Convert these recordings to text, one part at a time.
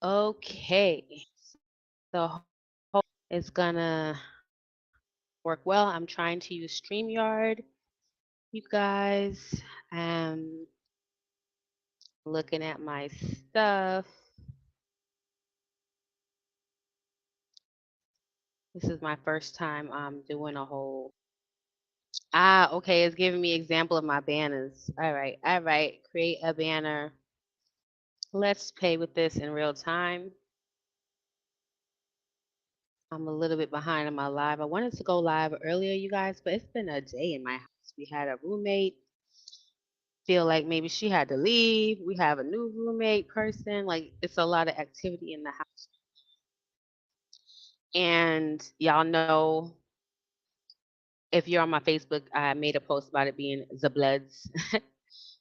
Okay. The whole is gonna work well. I'm trying to use StreamYard, you guys. I'm looking at my stuff. This is my first time doing a whole. Ah, okay. It's giving me example of my banners. All right, all right. Create a banner. Let's play with this in real time. I'm a little bit behind on my live. I wanted to go live earlier, you guys, but it's been a day in my house. We had a roommate feel like maybe she had to leave. We have a new roommate person. Like it's a lot of activity in the house. And y'all know if you're on my Facebook, I made a post about it being the Bloods.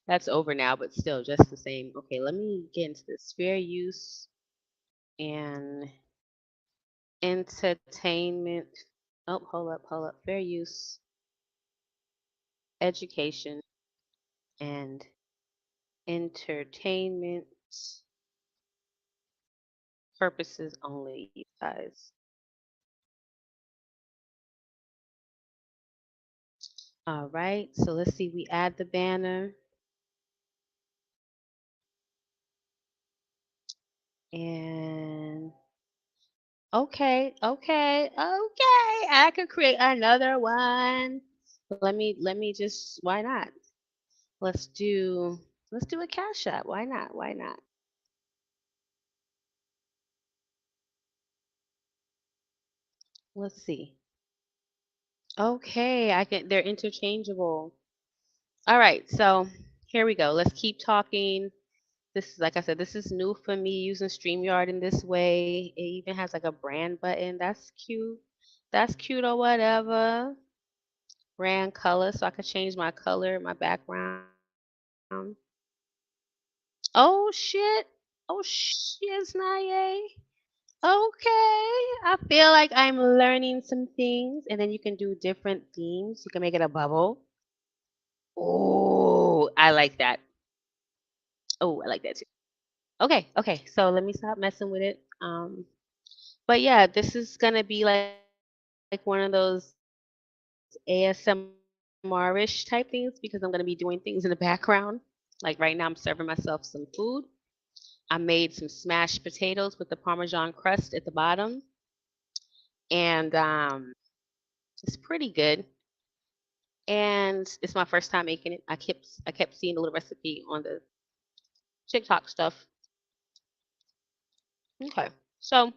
That's over now, but still just the same. Okay, let me get into this fair use and entertainment. Oh, hold up, hold up. Fair use, education, and entertainment purposes only, you guys. All right, so let's see. We add the banner and okay. I could create another one. Let me just why not? Let's do let's do a cash app. Why not? Why not? Let's see. Okay, I can they're interchangeable. All right, so here we go. Let's keep talking. This is like I said, this is new for me using StreamYard in this way. It even has like a brand button. That's cute. That's cute or whatever. Brand color, so I could change my color, my background. Oh shit. Oh shit, Naye. Okay. I feel like I'm learning some things. And then you can do different themes. You can make it a bubble. Oh, I like that. Oh, I like that too. Okay, okay. So let me stop messing with it. But yeah, this is gonna be like one of those ASMR-ish type things because I'm gonna be doing things in the background. Like right now, I'm serving myself some food. I made some smashed potatoes with the Parmesan crust at the bottom, and it's pretty good. And it's my first time making it. I kept seeing a little recipe on the TikTok stuff. Okay, so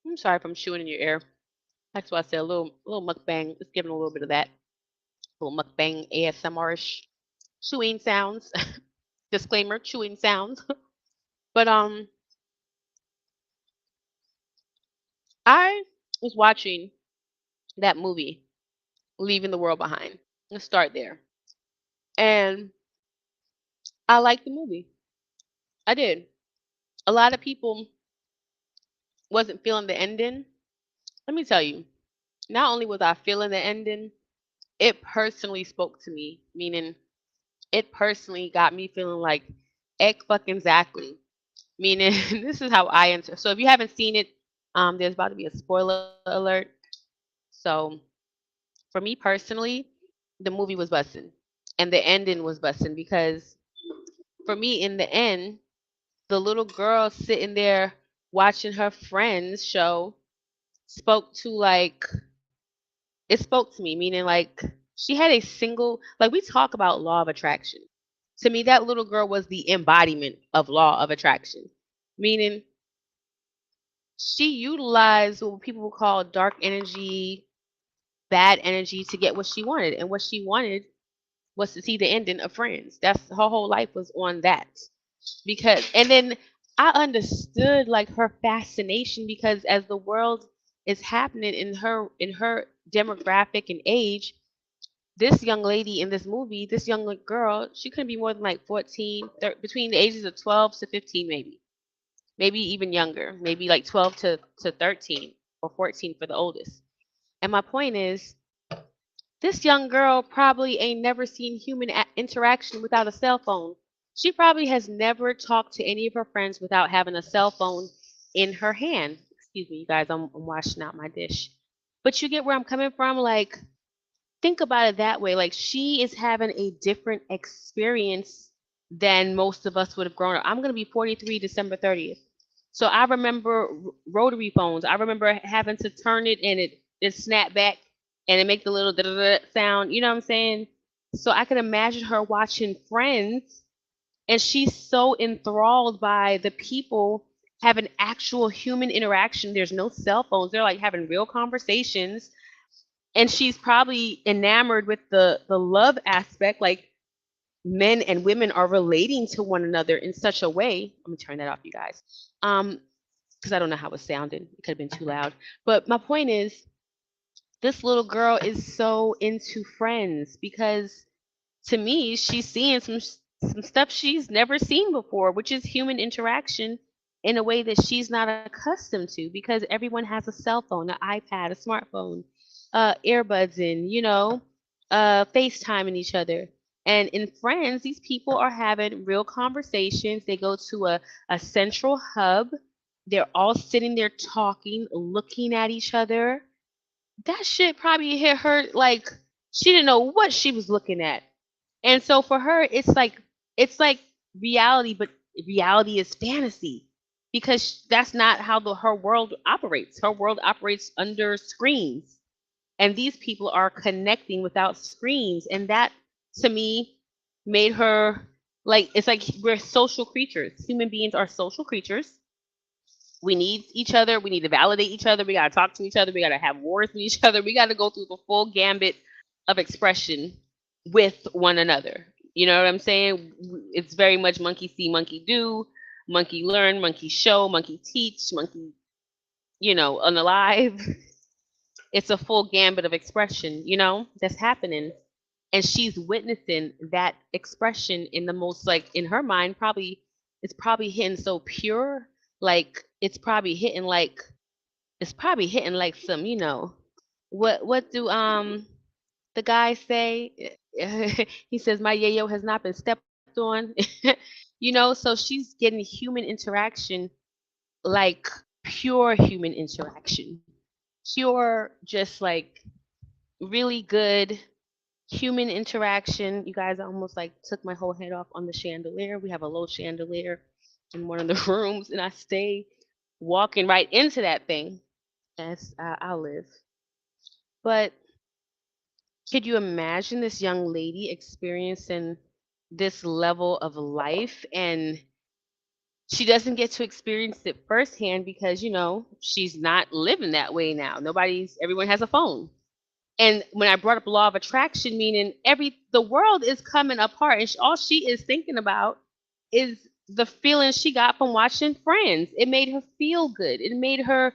I'm sorry if I'm chewing in your ear. That's why I said a little mukbang. It's giving a little bit of that little mukbang ASMR-ish chewing sounds. Disclaimer: chewing sounds. But I was watching that movie, Leaving the World Behind. Let's start there. And I liked the movie. I did. A lot of people wasn't feeling the ending. Let me tell you, not only was I feeling the ending, it personally spoke to me, meaning it personally got me feeling like egg fucking exactly. Meaning this is how I enter. So if you haven't seen it, there's about to be a spoiler alert. So for me personally, the movie was busting. And the ending was busting because for me in the end, the little girl sitting there watching her friends show spoke to like it spoke to me, meaning like she had a single like we talk about law of attraction. To me, that little girl was the embodiment of law of attraction. Meaning she utilized what people would call dark energy, bad energy to get what she wanted. And what she wanted was to see the ending of Friends. That's her whole life was on that. Because and then I understood like her fascination because as the world is happening in her demographic and age, this young lady in this movie, this young girl, she couldn't be more than like 14, between the ages of 12 to 15 maybe even younger, maybe like 12 to 13 or 14 for the oldest. And my point is, this young girl probably ain't never seen human interaction without a cell phone. She probably has never talked to any of her friends without having a cell phone in her hand. Excuse me, you guys, I'm washing out my dish. But you get where I'm coming from? Like, think about it that way. Like, she is having a different experience than most of us would have grown up. I'm going to be 43 December 30th. So I remember rotary phones. I remember having to turn it and it snap back and it make the little da da da sound. You know what I'm saying? So I can imagine her watching Friends, and she's so enthralled by the people having actual human interaction. There's no cell phones. They're like having real conversations, and she's probably enamored with the love aspect. Like, men and women are relating to one another in such a way. I'm gonna turn that off, you guys, because I don't know how it sounded. It could have been too loud. But my point is, this little girl is so into Friends because, to me, she's seeing some stuff she's never seen before, which is human interaction in a way that she's not accustomed to, because everyone has a cell phone, an iPad, a smartphone, earbuds in, FaceTiming each other. And in Friends, these people are having real conversations. They go to a central hub. They're all sitting there talking, looking at each other. That shit probably hit her like she didn't know what she was looking at. And so for her, it's like reality, but reality is fantasy because that's not how her world operates. Her world operates under screens, and these people are connecting without screens, and that to me made her like it's like we're social creatures. Human beings are social creatures. We need each other. We need to validate each other. We got to talk to each other. We got to have wars with each other. We got to go through the full gambit of expression with one another. You know what I'm saying? It's very much monkey see, monkey do, monkey learn, monkey show, monkey teach, monkey, unalive. It's a full gambit of expression, that's happening. And she's witnessing that expression in the most, like, in her mind, probably, it's probably hitting so pure, like, it's probably hitting like some, what do the guy say? He says my yayo has not been stepped on. So she's getting human interaction, like pure human interaction, pure, just like really good human interaction. You guys, I almost like took my whole head off on the chandelier. We have a low chandelier in one of the rooms, and I stay walking right into that thing. As I'll live. But could you imagine this young lady experiencing this level of life, and she doesn't get to experience it firsthand because, she's not living that way now. Everyone has a phone. And when I brought up law of attraction, meaning the world is coming apart, and all she is thinking about is the feeling she got from watching Friends. It made her feel good. It made her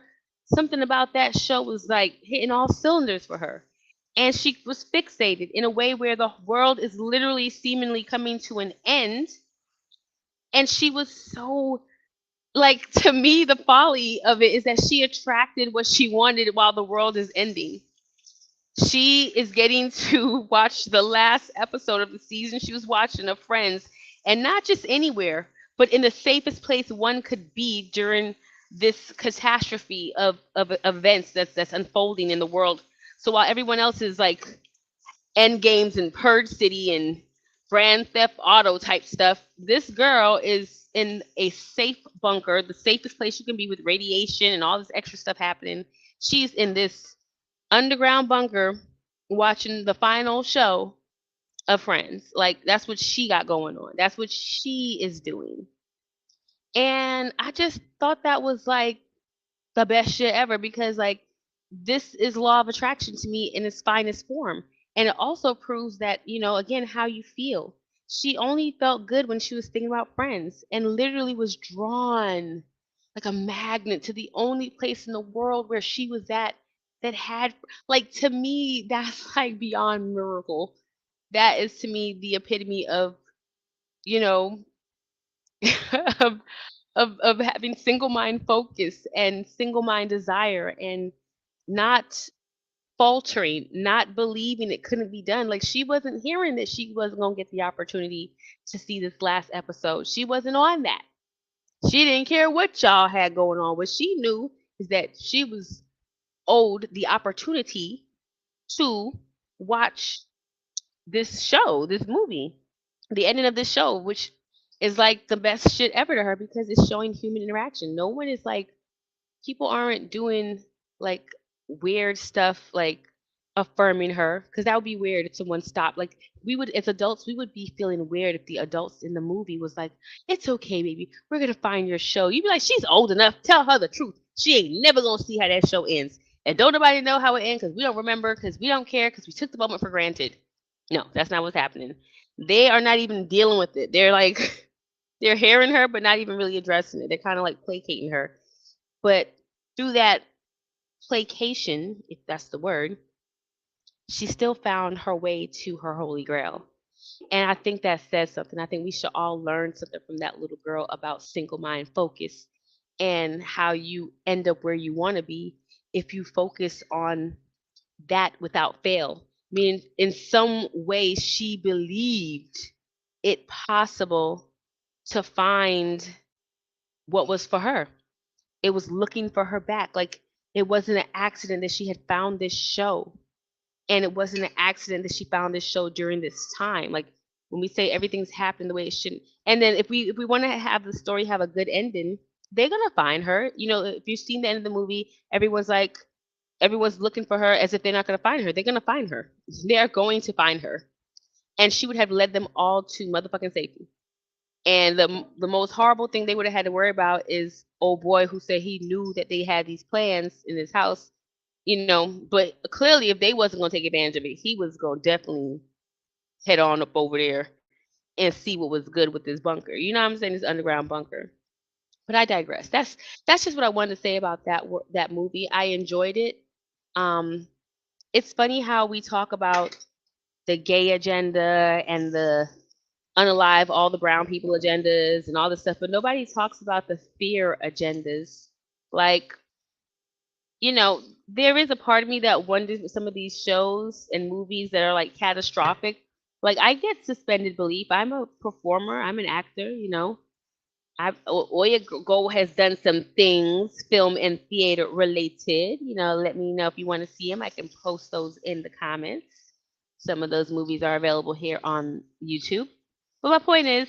something about that show was like hitting all cylinders for her. And she was fixated in a way where the world is literally seemingly coming to an end. And she was so, like, to me, the folly of it is that she attracted what she wanted while the world is ending. She is getting to watch the last episode of the season she was watching of Friends, and not just anywhere, but in the safest place one could be during this catastrophe of events that's unfolding in the world. So while everyone else is like end games and Purge City and Grand Theft Auto type stuff, this girl is in a safe bunker, the safest place you can be with radiation and all this extra stuff happening. She's in this underground bunker watching the final show of Friends. Like, that's what she got going on. That's what she is doing. And I just thought that was like the best shit ever because, like, this is law of attraction to me in its finest form. And it also proves that, again, how you feel. She only felt good when she was thinking about Friends, and literally was drawn like a magnet to the only place in the world where she was at that had, like, to me, that's like beyond miracle. That is to me the epitome of, you know, of of having single mind focus and single mind desire, and not faltering, not believing it couldn't be done. Like she wasn't hearing that she wasn't gonna get the opportunity to see this last episode. She wasn't on that. She didn't care what y'all had going on. What she knew is that she was owed the opportunity to watch this show, this movie, the ending of this show, which is like the best shit ever to her because it's showing human interaction. No one is like people aren't doing like weird stuff like affirming her because that would be weird if someone stopped like we would as adults we would be feeling weird if the adults in the movie was like it's okay baby we're gonna find your show you'd be like she's old enough tell her the truth she ain't never gonna see how that show ends and don't nobody know how it ends because we don't remember because we don't care because we took the moment for granted. No, that's not what's happening. They are not even dealing with it. They're like they're hearing her but not even really addressing it. They're kind of like placating her. But through that placation, if that's the word, she still found her way to her holy grail. And I think that says something. I think we should all learn something from that little girl about single mind focus and how you end up where you want to be if you focus on that without fail. Meaning, in some way, she believed it possible to find what was for her. It was looking for her back. Like it wasn't an accident that she had found this show. And it wasn't an accident that she found this show during this time. Like when we say everything's happened the way it shouldn't. And then if we want to have the story have a good ending, they're gonna find her. You know, if you've seen the end of the movie, everyone's looking for her as if they're not gonna find her. They're gonna find her. They're going to find her. And she would have led them all to motherfucking safety. And the most horrible thing they would have had to worry about is old boy who said he knew that they had these plans in his house, you know. But clearly, if they wasn't gonna take advantage of it, he was gonna definitely head on up over there and see what was good with this bunker. You know what I'm saying? This underground bunker. But I digress. That's just what I wanted to say about that movie. I enjoyed it. Um, it's funny how we talk about the gay agenda and the unalive all the brown people agendas and all this stuff, but nobody talks about the fear agendas. Like, you know, there is a part of me that wonders with some of these shows and movies that are like catastrophic. Like, I get suspended belief. I'm a performer. I'm an actor. You know, Oya Go has done some things, film and theater related. You know, let me know if you want to see them. I can post those in the comments. Some of those movies are available here on YouTube. But my point is,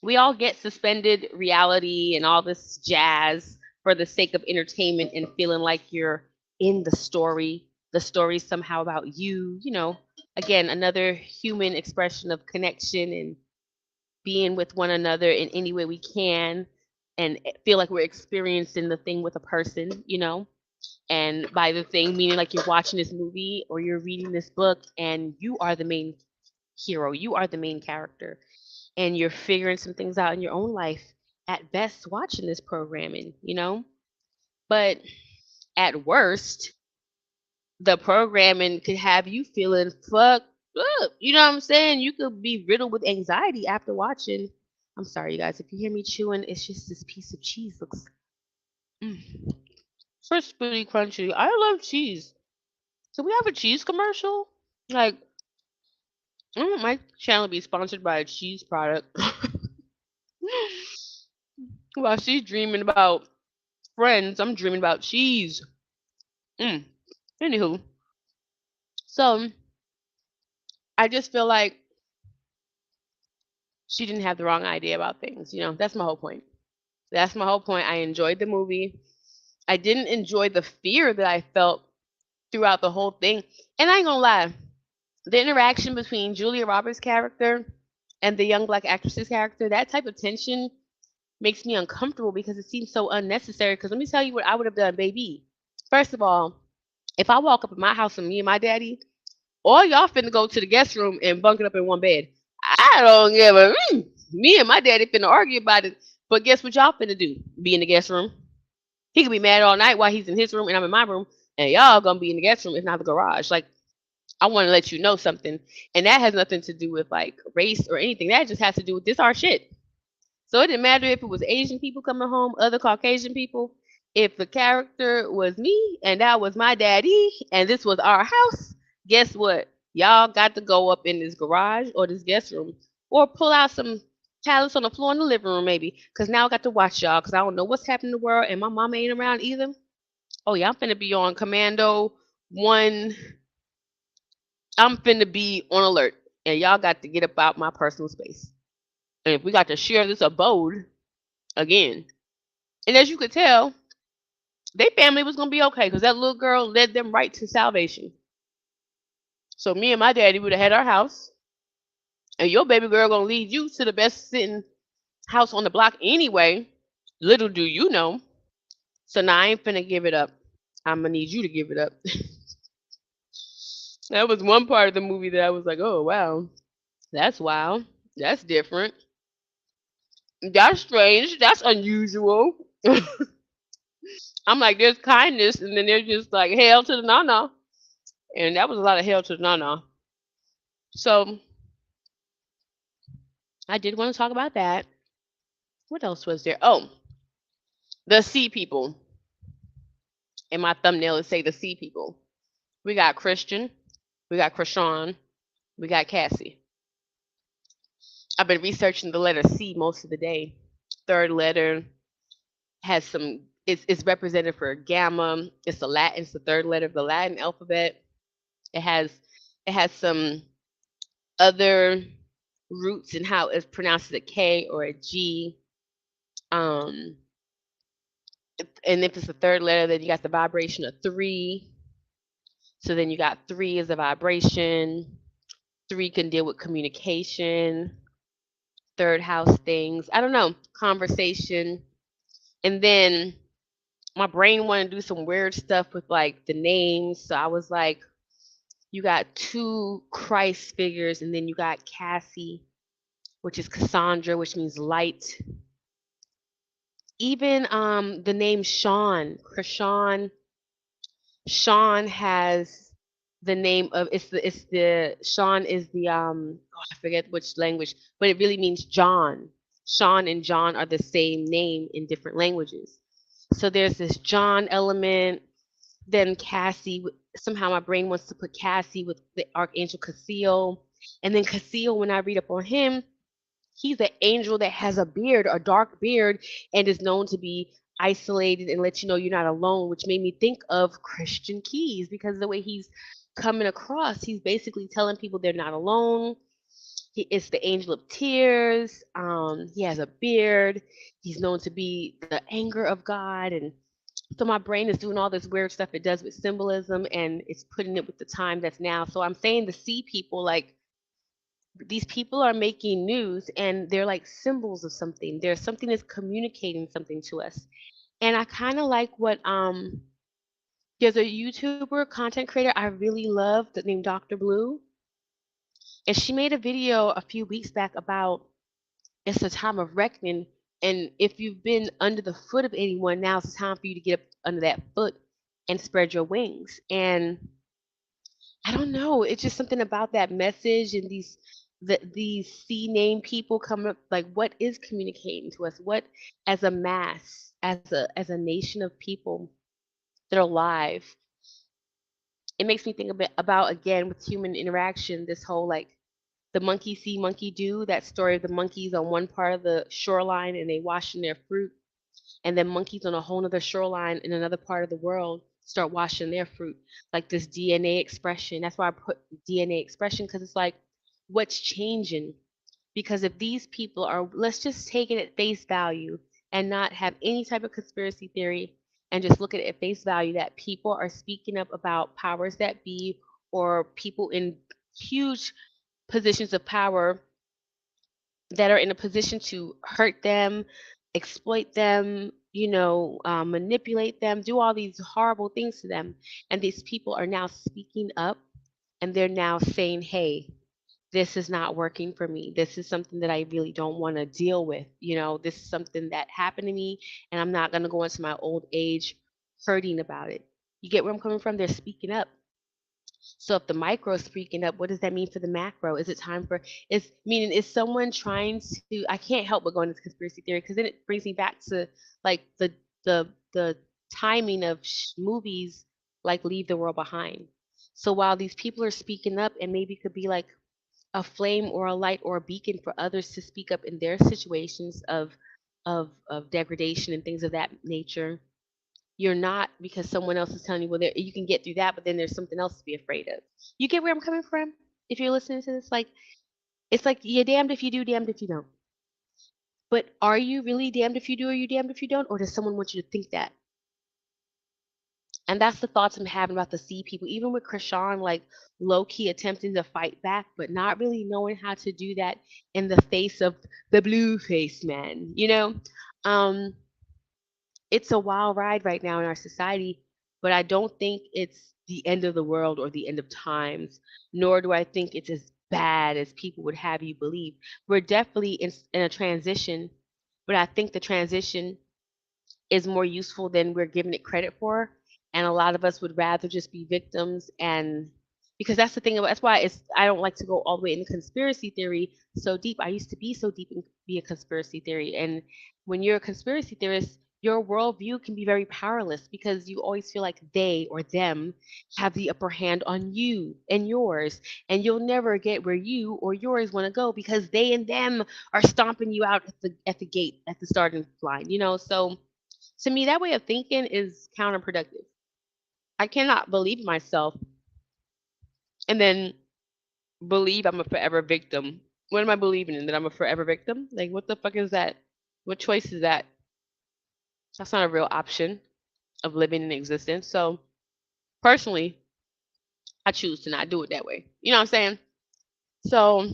we all get suspended reality and all this jazz for the sake of entertainment and feeling like you're in the story. The story's somehow about you. You know, again, another human expression of connection and being with one another in any way we can and feel like we're experiencing the thing with a person, you know. And by the thing, meaning like you're watching this movie or you're reading this book and you are the main hero, you are the main character and you're figuring some things out in your own life at best watching this programming, you know? But at worst, the programming could have you feeling fucked up. You know what I'm saying? You could be riddled with anxiety after watching. I'm sorry, you guys. If you hear me chewing, it's just this piece of cheese looks crispy, crunchy. I love cheese. So we have a cheese commercial? Like, I don't want my channel to be sponsored by a cheese product. While she's dreaming about friends, I'm dreaming about cheese. Mm. Anywho, so I just feel like she didn't have the wrong idea about things. You know, that's my whole point. That's my whole point. I enjoyed the movie. I didn't enjoy the fear that I felt throughout the whole thing. And I ain't gonna lie, the interaction between Julia Roberts' character and the young black actress's character, that type of tension makes me uncomfortable because it seems so unnecessary. Because let me tell you what I would have done, baby. First of all, if I walk up in my house with me and my daddy, all y'all finna go to the guest room and bunk it up in one bed. I don't give a me and my daddy finna argue about it. But guess what y'all finna do? Be in the guest room. He could be mad all night while he's in his room and I'm in my room, and y'all gonna be in the guest room, if not the garage. Like, I want to let you know something, and that has nothing to do with like race or anything. That just has to do with this our shit. So it didn't matter if it was Asian people coming home, other Caucasian people. If the character was me and that was my daddy and this was our house, guess what? Y'all got to go up in this garage or this guest room or pull out some pallets on the floor in the living room maybe. Cause now I got to watch y'all because I don't know what's happening in the world and my mama ain't around either. Oh yeah, I'm finna be on commando one. I'm finna be on alert. And y'all got to get up out my personal space. And if we got to share this abode again. And as you could tell, their family was gonna be okay because that little girl led them right to salvation. So me and my daddy would have had our house, and your baby girl gonna lead you to the best sitting house on the block anyway. Little do you know. So now I ain't finna give it up. I'm gonna need you to give it up. That was one part of the movie that I was like, oh wow, that's wild, that's different, that's strange, that's unusual. I'm like, there's kindness, and then there's just like hell to the nana, and that was a lot of hell to the nana. So I did want to talk about that. What else was there? Oh, the sea people. In my thumbnail, it say the sea people. We got Christian, we got Krishan, we got Cassie. I've been researching the letter C most of the day. Third letter has some. It's represented for gamma. It's the Latin. It's the third letter of the Latin alphabet. It has it has some other roots in how it's pronounced as a K or a G. Um, and if it's the third letter, then you got the vibration of three. So then you got three as a vibration. Three can deal with communication, third house things. I don't know, conversation. And then my brain wanted to do some weird stuff with like the names. So I was like, you got two Christ figures, and then you got Cassie, which is Cassandra, which means light. Even the name Sean, Krishan, Sean has the name of it's the Sean is the oh, I forget which language, but it really means John. Sean and John are the same name in different languages. So there's this John element. Then Cassie, somehow my brain wants to put Cassie with the archangel Cassiel, and then Cassiel. When I read up on him, he's an angel that has a beard, a dark beard, and is known to be isolated and let you know you're not alone, which made me think of Christian Keys because the way he's coming across, he's basically telling people they're not alone. He is the angel of tears. He has a beard. He's known to be the anger of God. And so my brain is doing all this weird stuff it does with symbolism and it's putting it with the time that's now. So I'm saying the sea people, like these people are making news and they're like symbols of something. There's something that's communicating something to us. And I kind of like what there's a YouTuber content creator I really love that named Dr. Blue. And she made a video a few weeks back about it's a time of reckoning. And if you've been under the foot of anyone, now's the time for you to get up under that foot and spread your wings. And I don't know. It's just something about that message and these C name people come up like what is communicating to us? What as a mass, as a nation of people that are alive, it makes me think a bit about again with human interaction, this whole like the monkey see, monkey do, that story of the monkeys on one part of the shoreline and they washing their fruit and then monkeys on a whole other shoreline in another part of the world start washing their fruit like this DNA expression. That's why I put DNA expression because it's like what's changing, because if these people are, let's just take it at face value and not have any type of conspiracy theory and just look at it at face value that people are speaking up about powers that be or people in huge positions of power that are in a position to hurt them, exploit them, manipulate them, do all these horrible things to them. And these people are now speaking up and they're now saying, hey, this is not working for me. This is something that I really don't want to deal with. This is something that happened to me and I'm not going to go into my old age hurting about it. You get where I'm coming from? They're speaking up. So if the micro is freaking up, what does that mean for the macro? Is it time for is meaning is someone trying to I can't help but go into conspiracy theory because then it brings me back to like the timing of movies like Leave the World Behind. So while these people are speaking up and maybe could be like a flame or a light or a beacon for others to speak up in their situations of degradation and things of that nature, you're not, because someone else is telling you, well, there, you can get through that, but then there's something else to be afraid of. You get where I'm coming from? If you're listening to this, like, it's like you're damned if you do, damned if you don't. But are you really damned if you do or you damned if you don't? Or does someone want you to think that? And that's the thoughts I'm having about the sea people, even with Krishan, like low key attempting to fight back, but not really knowing how to do that in the face of the blue face man, you know? Um, it's a wild ride right now in our society, but I don't think it's the end of the world or the end of times, nor do I think it's as bad as people would have you believe. We're definitely in a transition, but I think the transition is more useful than we're giving it credit for. And a lot of us would rather just be victims, and because that's the thing about, that's why it's, I don't like to go all the way into conspiracy theory so deep. I used to be so deep and be a conspiracy theory. And when you're a conspiracy theorist, your worldview can be very powerless because you always feel like they or them have the upper hand on you and yours. And you'll never get where you or yours want to go because they and them are stomping you out at the gate, at the starting line, you know? So to me, that way of thinking is counterproductive. I cannot believe myself and then believe I'm a forever victim. What am I believing in? That I'm a forever victim? Like, what the fuck is that? What choice is that? That's not a real option of living in existence. So, personally, I choose to not do it that way. You know what I'm saying? So,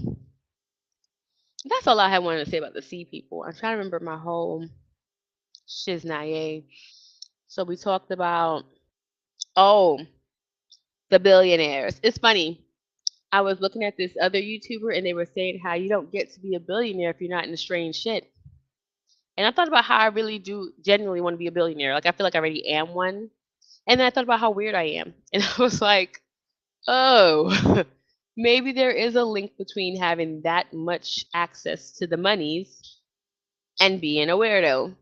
that's all I had wanted to say about the sea people. I'm trying to remember my whole shiznaye. So, we talked about, oh, the billionaires. It's funny. I was looking at this other YouTuber and they were saying how you don't get to be a billionaire if you're not in the strange shit. And I thought about how I really do genuinely want to be a billionaire. Like I feel like I already am one. And then I thought about how weird I am. And I was like, oh, maybe there is a link between having that much access to the monies and being a weirdo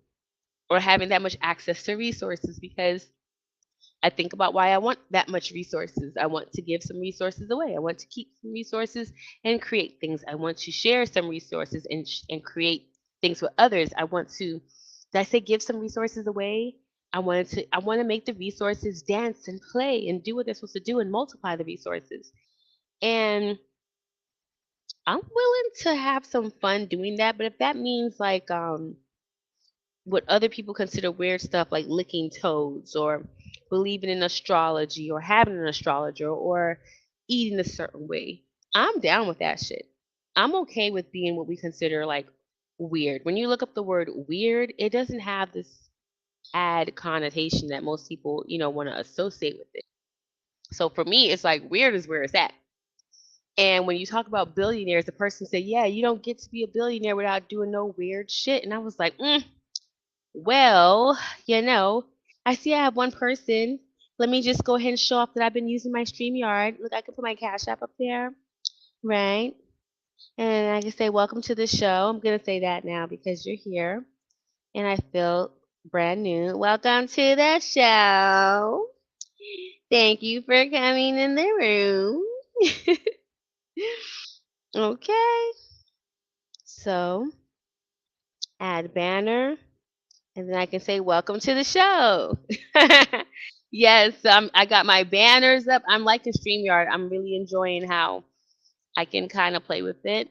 or having that much access to resources because I think about why I want that much resources. I want to give some resources away. I want to keep some resources and create things. I want to share some resources and create things with others. I want to, did I say give some resources away? I want to make the resources dance and play and do what they're supposed to do and multiply the resources. And I'm willing to have some fun doing that, but if that means like what other people consider weird stuff like licking toads or believing in astrology or having an astrologer or eating a certain way. I'm down with that shit. I'm okay with being what we consider like weird. When you look up the word weird, it doesn't have this add connotation that most people, you know, want to associate with it. So for me, it's like weird is where it's at. And when you talk about billionaires, the person said, "Yeah, you don't get to be a billionaire without doing no weird shit." And I was like, well, you know, I see I have one person. Let me just go ahead and show off that I've been using my StreamYard. Look, I can put my Cash App up there, right? And I can say, welcome to the show. I'm going to say that now because you're here. And I feel brand new. Welcome to the show. Thank you for coming in the room. Okay. So, add banner. And then I can say, welcome to the show. Yes, I got my banners up. I'm liking StreamYard. I'm really enjoying how I can kind of play with it.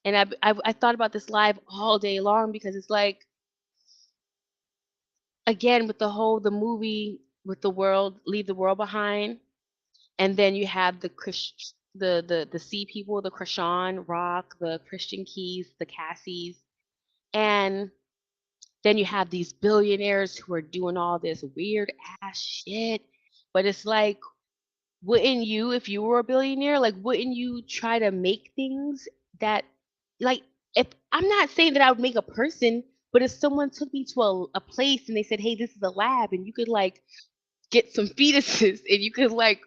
And I thought about this live all day long because it's like, again, with the movie, with the world, Leave the World Behind. And then you have the sea people, the Krishan, Rock, the Christian Keys, the Cassies. And then you have these billionaires who are doing all this weird ass shit. But it's like, wouldn't you, if you were a billionaire, like, wouldn't you try to make things that, like, if I'm not saying that I would make a person, but if someone took me to a place and they said, hey, this is a lab and you could, like, get some fetuses and you could like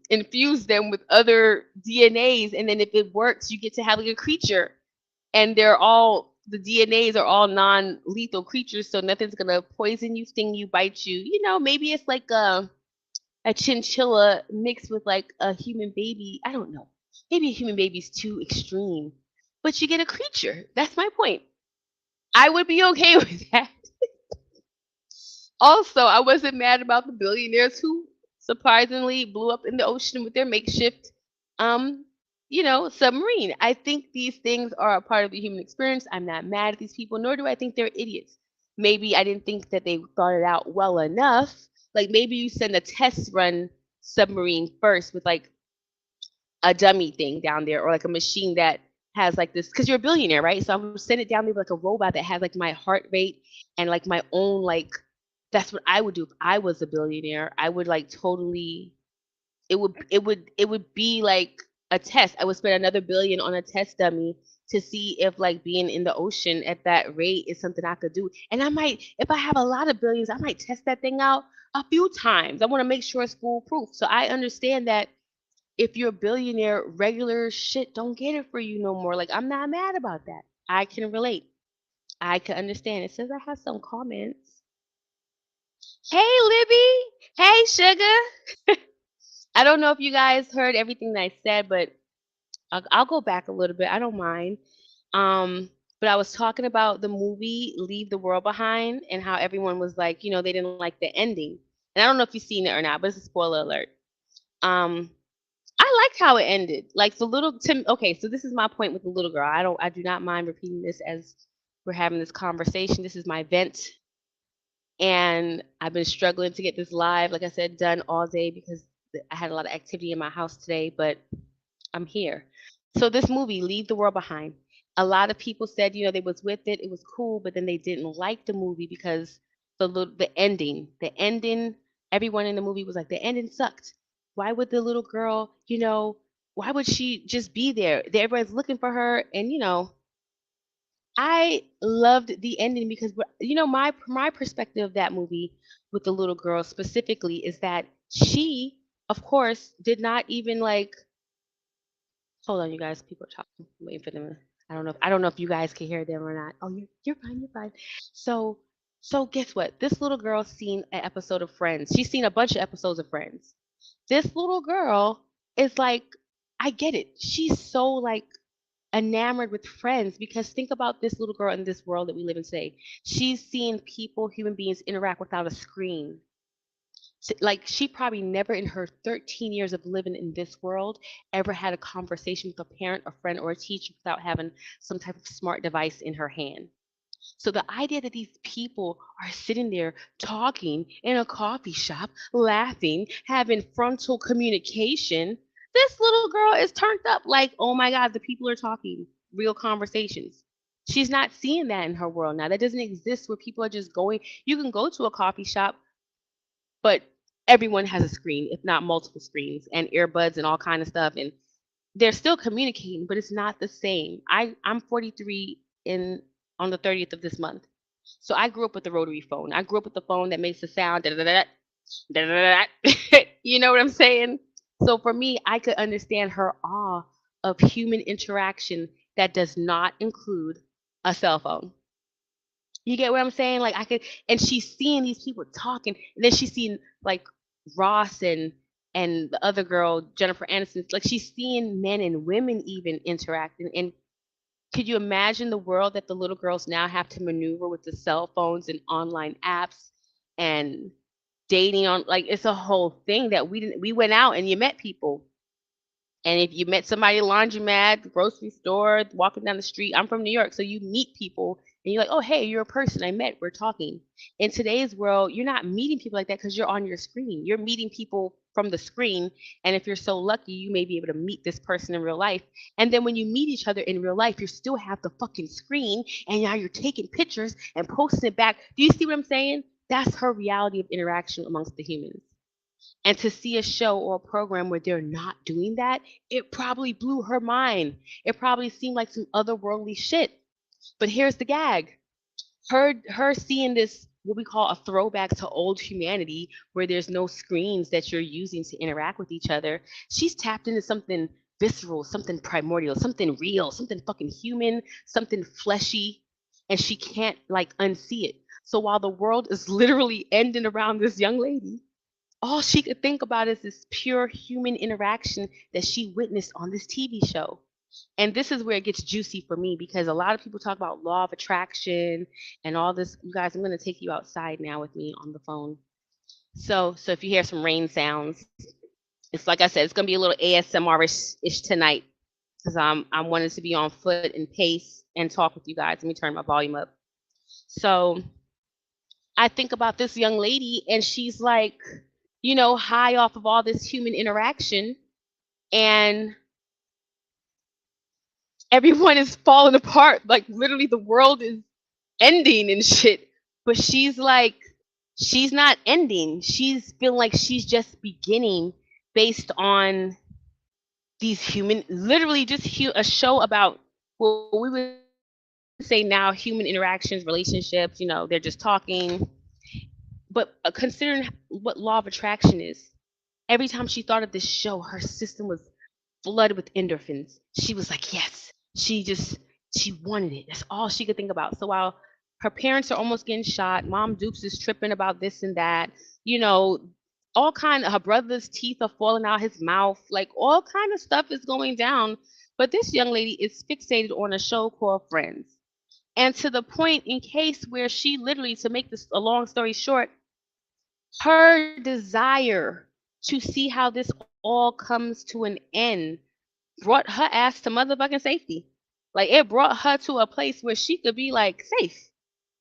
infuse them with other DNAs and then if it works you get to have like a creature and they're all the DNAs are all non-lethal creatures, so nothing's gonna poison you, sting you, bite you. You know, maybe it's like a chinchilla mixed with like a human baby. I don't know. Maybe a human baby's too extreme, but you get a creature. That's my point. I would be okay with that. Also, I wasn't mad about the billionaires who surprisingly blew up in the ocean with their makeshift, um, submarine. I think these things are a part of the human experience. I'm not mad at these people, nor do I think they're idiots. Maybe I didn't think that they thought it out well enough. Like maybe you send a test run submarine first with like a dummy thing down there or like a machine that has like this because you're a billionaire, right? So I would send it down there with like a robot that has like my heart rate and like my own like that's what I would do if I was a billionaire. I would like totally it would be like a test. I would spend another billion on a test dummy to see if like being in the ocean at that rate is something I could do. And I might if I have a lot of billions, I might test that thing out a few times. I want to make sure it's foolproof. So I understand that if you're a billionaire, regular shit don't get it for you no more. Like I'm not mad about that. I can relate. I can understand. It says I have some comments. Hey Libby. Hey Sugar. I don't know if you guys heard everything that I said, but I'll go back a little bit. I don't mind. But I was talking about the movie Leave the World Behind and how everyone was like, they didn't like the ending. And I don't know if you've seen it or not, but it's a spoiler alert. Um, I liked how it ended. Like the little Tim. Okay, so this is my point with the little girl. I do not mind repeating this as we're having this conversation. This is my vent, and I've been struggling to get this live, like I said, done all day because I had a lot of activity in my house today. But I'm here. So this movie, Leave the World Behind. A lot of people said, they was with it. It was cool, but then they didn't like the movie because the ending, everyone in the movie was like, the ending sucked. Why would the little girl, why would she just be there? Everybody's looking for her, and I loved the ending because my perspective of that movie with the little girl specifically is that she, of course, did not even like hold on, you guys. People are talking. I'm waiting for them. I don't know if you guys can hear them or not. Oh, you're fine. You're fine. So so guess what? This little girl's seen an episode of Friends. She's seen a bunch of episodes of Friends. This little girl is like, I get it. She's so like enamored with Friends because think about this little girl in this world that we live in today. She's seen people, human beings interact without a screen. Like she probably never in her 13 years of living in this world ever had a conversation with a parent, a friend, or a teacher without having some type of smart device in her hand. So the idea that these people are sitting there talking in a coffee shop, laughing, having frontal communication, this little girl is turned up like, oh my God, the people are talking real conversations. She's not seeing that in her world now. That doesn't exist where people are just going. You can go to a coffee shop, but everyone has a screen, if not multiple screens, and earbuds and all kind of stuff. And they're still communicating, but it's not the same. I'm 43 in on the 30th of this month. So I grew up with the rotary phone. I grew up with the phone that makes the sound da da da da da da. You know what I'm saying? So for me, I could understand her awe of human interaction that does not include a cell phone. You get what I'm saying? Like I could, and she's seeing these people talking, and then she's seeing like Ross and the other girl, Jennifer Aniston. Like she's seeing men and women even interacting. And could you imagine the world that the little girls now have to maneuver with the cell phones and online apps and dating on? Like it's a whole thing that we didn't. We went out and you met people. And if you met somebody at a laundromat, grocery store, walking down the street, I'm from New York, so you meet people and you're like, oh, hey, you're a person I met, we're talking. In today's world, you're not meeting people like that because you're on your screen. You're meeting people from the screen. And if you're so lucky, you may be able to meet this person in real life. And then when you meet each other in real life, you still have the fucking screen and now you're taking pictures and posting it back. Do you see what I'm saying? That's her reality of interaction amongst the humans. And to see a show or a program where they're not doing that, it probably blew her mind. It probably seemed like some otherworldly shit. But here's the gag. Her seeing this what we call a throwback to old humanity where there's no screens that you're using to interact with each other. She's tapped into something visceral, something primordial, something real, something fucking human, something fleshy. and she can't like unsee it. So while the world is literally ending around this young lady, all she could think about is this pure human interaction that she witnessed on this TV show. And this is where it gets juicy for me because a lot of people talk about law of attraction and all this. You guys, I'm going to take you outside now with me on the phone. So if you hear some rain sounds, it's like I said, it's going to be a little ASMR-ish tonight because I'm wanting to be on foot and pace and talk with you guys. Let me turn my volume up. So I think about this young lady, and she's like, high off of all this human interaction, and everyone is falling apart. Like literally, the world is ending and shit. But she's like, she's not ending. She's feeling like she's just beginning based on these human, literally just a show about what we would say now human interactions, relationships. They're just talking. But considering what law of attraction is, every time she thought of this show, her system was flooded with endorphins. She was like, yes. She wanted it. That's all she could think about. So while her parents are almost getting shot, Mom Dukes is tripping about this and that, you know, all kind of her brother's teeth are falling out his mouth, like all kind of stuff is going down. But this young lady is fixated on a show called Friends. And to the point in case where she literally, to make this a long story short, her desire to see how this all comes to an end brought her ass to motherfucking safety. Like it brought her to a place where she could be like safe.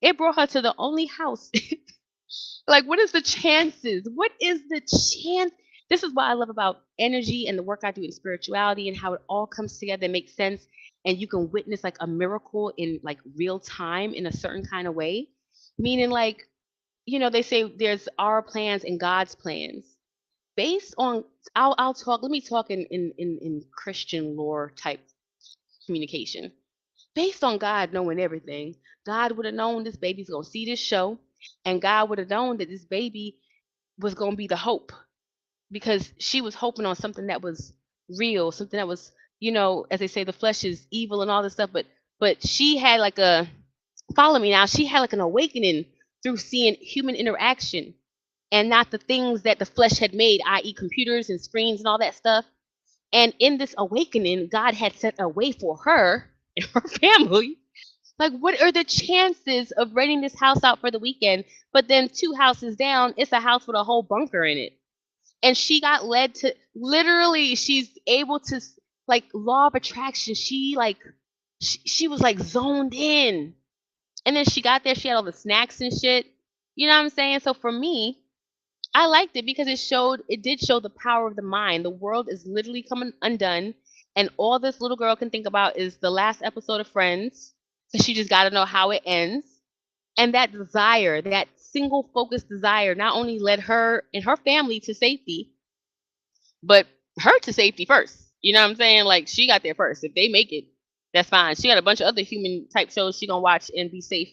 It brought her to the only house. Like, what is the chances? What is the chance? This is what I love about energy and the work I do in spirituality and how it all comes together and makes sense. And you can witness like a miracle in like real time in a certain kind of way. Meaning, like, they say there's our plans and God's plans. Based on, I'll talk, let me talk in Christian lore type communication. Based on God knowing everything, God would have known this baby's going to see this show, and God would have known that this baby was going to be the hope because she was hoping on something that was real, something that was, as they say, the flesh is evil and all this stuff. But she had like follow me now, she had like an awakening through seeing human interaction and not the things that the flesh had made, i.e., computers and screens and all that stuff. And in this awakening, God had set a way for her and her family. Like, what are the chances of renting this house out for the weekend? But then 2 houses down, it's a house with a whole bunker in it. And she got led to, literally, she's able to, like, law of attraction. She was like zoned in. And then she got there, she had all the snacks and shit. You know what I'm saying? So for me, I liked it because it did show the power of the mind. The world is literally coming undone, and all this little girl can think about is the last episode of Friends. So she just got to know how it ends. And that desire, that single focused desire, not only led her and her family to safety, but her to safety first. You know what I'm saying? Like, she got there first. If they make it, that's fine. She got a bunch of other human type shows she gonna watch and be safe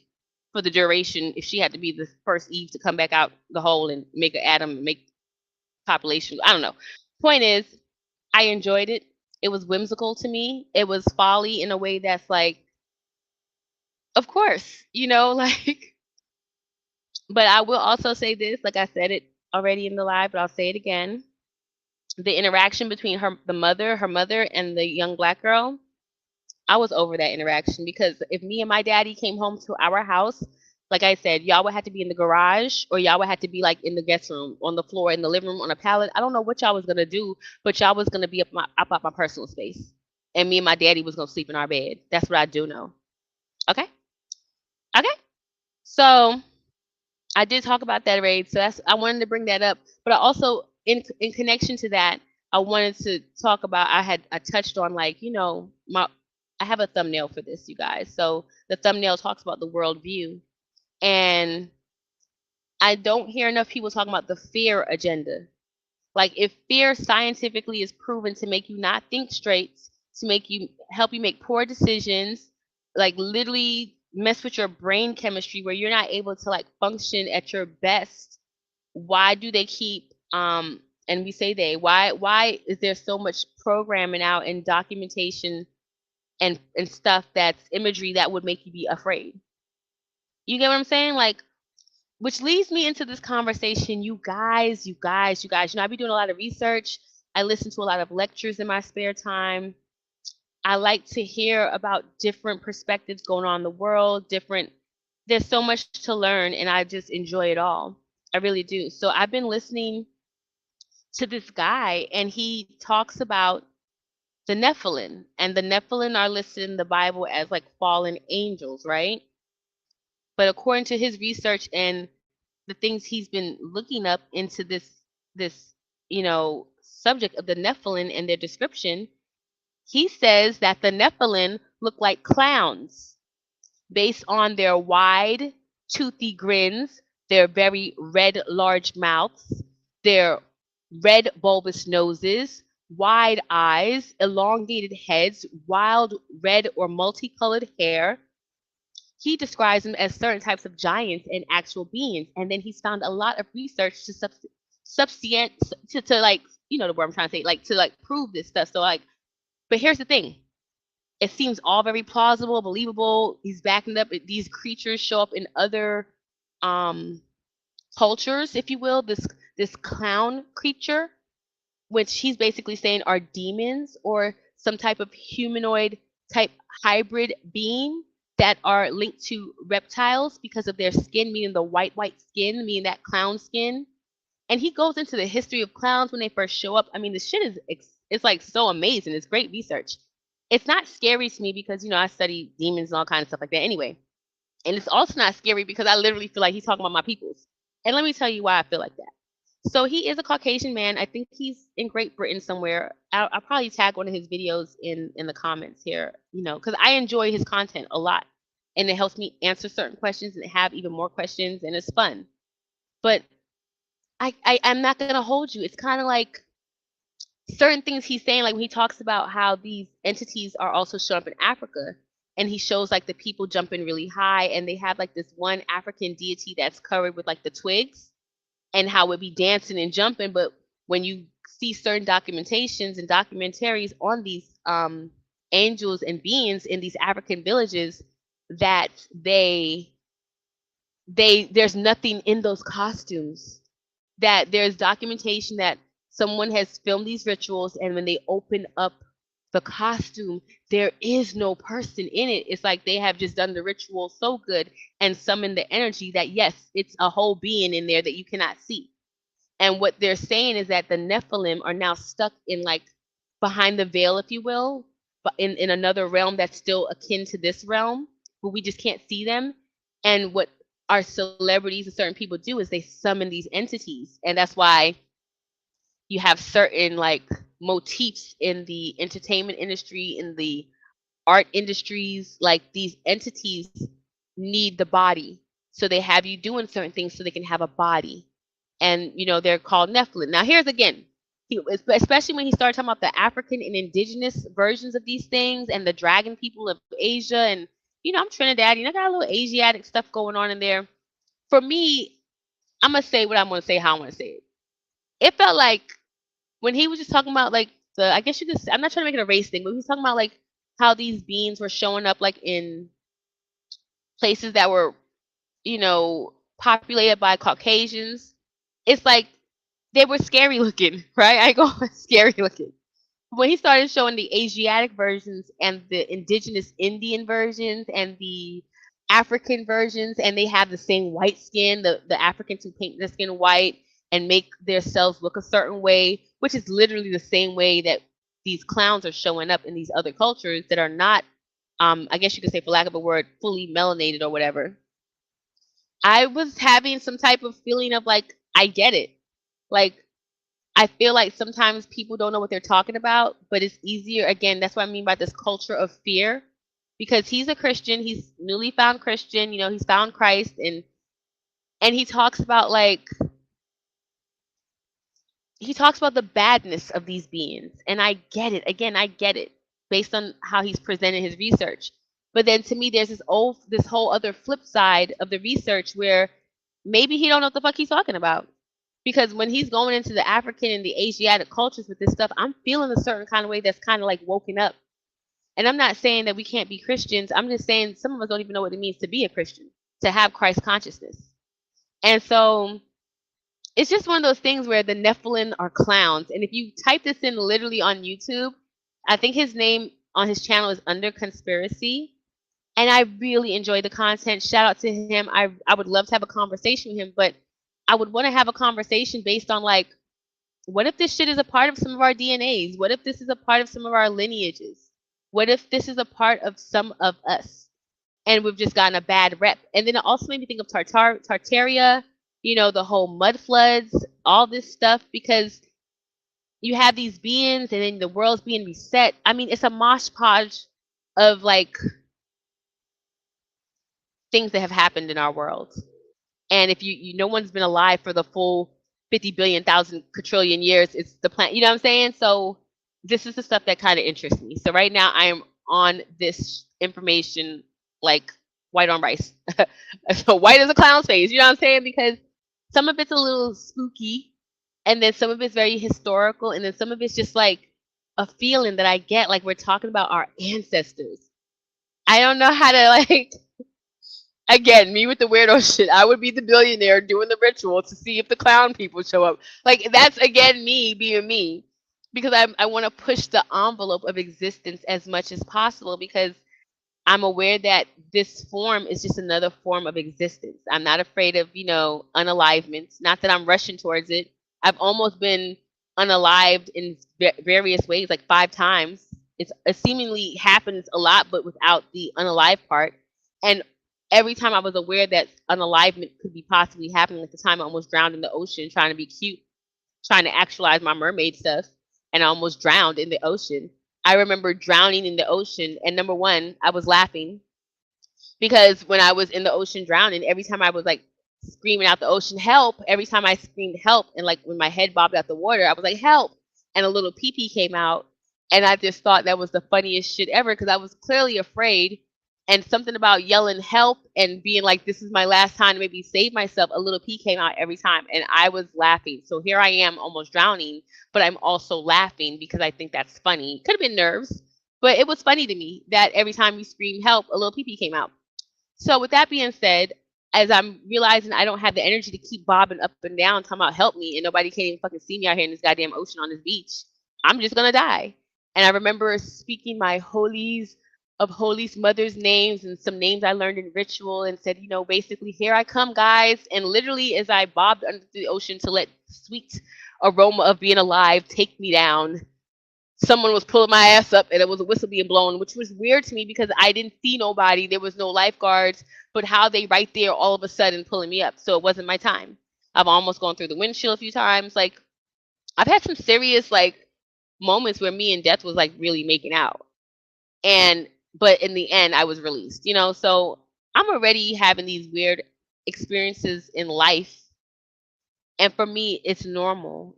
for the duration if she had to be the first Eve to come back out the hole and make an atom and make population. I don't know. Point is, I enjoyed it. It was whimsical to me. It was folly in a way that's like, of course, like. But I will also say this, like I said it already in the live, but I'll say it again. The interaction between her mother, and the young black girl, I was over that interaction because if me and my daddy came home to our house, like I said, y'all would have to be in the garage or y'all would have to be like in the guest room, on the floor, in the living room, on a pallet. I don't know what y'all was gonna do, but y'all was gonna be up my personal space, and me and my daddy was gonna sleep in our bed. That's what I do know. Okay, okay. So I did talk about that, Raid. So I wanted to bring that up, but I also in connection to that, I wanted to talk about. I touched on like I have a thumbnail for this, you guys. So the thumbnail talks about the worldview, and I don't hear enough people talking about the fear agenda. Like, if fear scientifically is proven to make you not think straight, to help you make poor decisions, like literally mess with your brain chemistry where you're not able to like function at your best, why do they keep and we say why is there so much programming out and documentation and stuff that's imagery that would make you be afraid? You get what I'm saying? Like, which leads me into this conversation. You guys, I be doing a lot of research. I listen to a lot of lectures in my spare time. I like to hear about different perspectives going on in the world, different there's so much to learn and I just enjoy it all. I really do. So I've been listening to this guy and he talks about the Nephilim. And the Nephilim are listed in the Bible as like fallen angels, right? But according to his research and the things he's been looking up into this subject of the Nephilim and their description, he says that the Nephilim look like clowns based on their wide, toothy grins, their very red, large mouths, their red, bulbous noses, wide eyes, elongated heads, wild red or multicolored hair. He describes them as certain types of giants and actual beings. And then he's found a lot of research to substantiate to like, you know the word I'm trying to say, like to like prove this stuff. So like, but here's the thing. It seems all very plausible, believable. He's backing up. These creatures show up in other um, cultures, if you will. This clown creature, which he's basically saying are demons or some type of humanoid type hybrid being that are linked to reptiles because of their skin, meaning the white skin, meaning that clown skin. And he goes into the history of clowns when they first show up. I mean, the shit is it's like so amazing. It's great research. It's not scary to me because I study demons and all kinds of stuff like that anyway. And it's also not scary because I literally feel like he's talking about my peoples. And let me tell you why I feel like that. So he is a Caucasian man. I think he's in Great Britain somewhere. I'll probably tag one of his videos in the comments here, because I enjoy his content a lot. And it helps me answer certain questions and have even more questions, and it's fun. But I'm not going to hold you. It's kind of like certain things he's saying, like when he talks about how these entities are also showing up in Africa, and he shows like the people jumping really high, and they have like this one African deity that's covered with like the twigs, and how it be dancing and jumping. But when you see certain documentations and documentaries on these angels and beings in these African villages, that there's nothing in those costumes. That there's documentation that someone has filmed these rituals, and when they open up the costume, there is no person in it. It's like they have just done the ritual so good and summoned the energy that yes, it's a whole being in there that you cannot see. And what they're saying is that the Nephilim are now stuck in like behind the veil, if you will, but in another realm that's still akin to this realm, but we just can't see them. And what our celebrities and certain people do is they summon these entities. And that's why you have certain like motifs in the entertainment industry, in the art industries, like these entities need the body. So they have you doing certain things so they can have a body. And they're called Nephilim. Now here's again, especially when he started talking about the African and indigenous versions of these things and the dragon people of Asia. And I'm Trinidadian. I got a little Asiatic stuff going on in there. For me, I'm gonna say what I'm gonna say, how I'm gonna say it. It felt like when he was just talking about like I guess you could, I'm not trying to make it a race thing, but he was talking about like how these beings were showing up like in places that were, populated by Caucasians. It's like they were scary looking, right? I go scary looking. When he started showing the Asiatic versions and the indigenous Indian versions and the African versions, and they have the same white skin, the Africans who paint their skin white and make themselves look a certain way, which is literally the same way that these clowns are showing up in these other cultures that are not, I guess you could say, for lack of a word, fully melanated or whatever. I was having some type of feeling of like, I get it. Like, I feel like sometimes people don't know what they're talking about, but it's easier. Again, that's what I mean by this culture of fear, because he's a Christian. He's newly found Christian. He's found Christ, and he talks about the badness of these beings, and I get it. Again, I get it based on how he's presented his research. But then to me, there's this whole other flip side of the research where maybe he don't know what the fuck he's talking about. Because when he's going into the African and the Asiatic cultures with this stuff, I'm feeling a certain kind of way that's kind of like woken up. And I'm not saying that we can't be Christians. I'm just saying some of us don't even know what it means to be a Christian. to have Christ consciousness. And so it's just one of those things where the Nephilim are clowns. And if you type this in literally on YouTube, I think his name on his channel is Under Conspiracy. And I really enjoy the content. Shout out to him. I would love to have a conversation with him, but I would want to have a conversation based on like, what if this shit is a part of some of our DNAs? What if this is a part of some of our lineages? What if this is a part of some of us? And we've just gotten a bad rep. And then it also made me think of Tartaria, the whole mud floods, all this stuff, because you have these beings and then the world's being reset. I mean, it's a mosh podge of like things that have happened in our world. And if no one's been alive for the full 50 billion, thousand, quadrillion years, it's the planet. You know what I'm saying? So this is the stuff that kind of interests me. So right now I am on this information like white on rice. So white as a clown's face. You know what I'm saying? Because some of it's a little spooky, and then some of it's very historical, and then some of it's just like a feeling that I get like we're talking about our ancestors. I don't know how to like. Again, me with the weirdo shit. I would be the billionaire doing the ritual to see if the clown people show up. Like that's again me being me, because I want to push the envelope of existence as much as possible, because I'm aware that this form is just another form of existence. I'm not afraid of unalivements. Not that I'm rushing towards it. I've almost been unalived in various ways, like 5 times. It seemingly happens a lot, but without the unalive part. And every time I was aware that unalivement could be possibly happening, like the time I almost drowned in the ocean trying to be cute, trying to actualize my mermaid stuff, and I almost drowned in the ocean. I remember drowning in the ocean, and number one, I was laughing because when I was in the ocean drowning, every time I was like screaming out the ocean, help, every time I screamed help, and like when my head bobbed out the water, I was like, help, and a little pee-pee came out, and I just thought that was the funniest shit ever, because I was clearly afraid. And something about yelling help and being like, this is my last time to maybe save myself, a little pee came out every time. And I was laughing. So here I am almost drowning, but I'm also laughing because I think that's funny. Could have been nerves, but it was funny to me that every time you scream help, a little pee pee came out. So with that being said, as I'm realizing I don't have the energy to keep bobbing up and down talking about help me, and nobody can even fucking see me out here in this goddamn ocean on this beach, I'm just going to die. And I remember speaking my holies of Holy's mother's names and some names I learned in ritual, and said, basically, here I come, guys. And literally, as I bobbed under the ocean to let sweet aroma of being alive take me down, someone was pulling my ass up, and it was a whistle being blown, which was weird to me because I didn't see nobody. There was no lifeguards, but how they right there all of a sudden pulling me up. So it wasn't my time. I've almost gone through the windshield a few times. Like, I've had some serious like moments where me and death was like really making out. But in the end, I was released, so I'm already having these weird experiences in life. And for me, it's normal,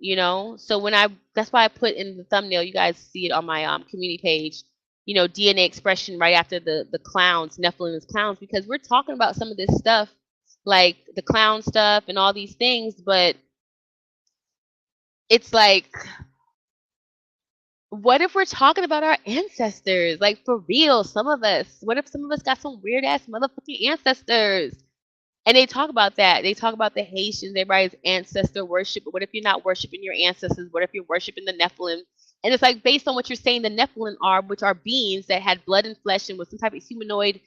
So that's why I put in the thumbnail, you guys see it on my community page, DNA expression right after the clowns, Nephilim is clowns, because we're talking about some of this stuff, like the clown stuff and all these things, but it's like, what if we're talking about our ancestors? Like, for real, some of us. What if some of us got some weird-ass motherfucking ancestors? And they talk about that. They talk about the Haitians, everybody's ancestor worship. But what if you're not worshiping your ancestors? What if you're worshiping the Nephilim? And it's like, based on what you're saying, the Nephilim are, which are beings that had blood and flesh and was some type of humanoid,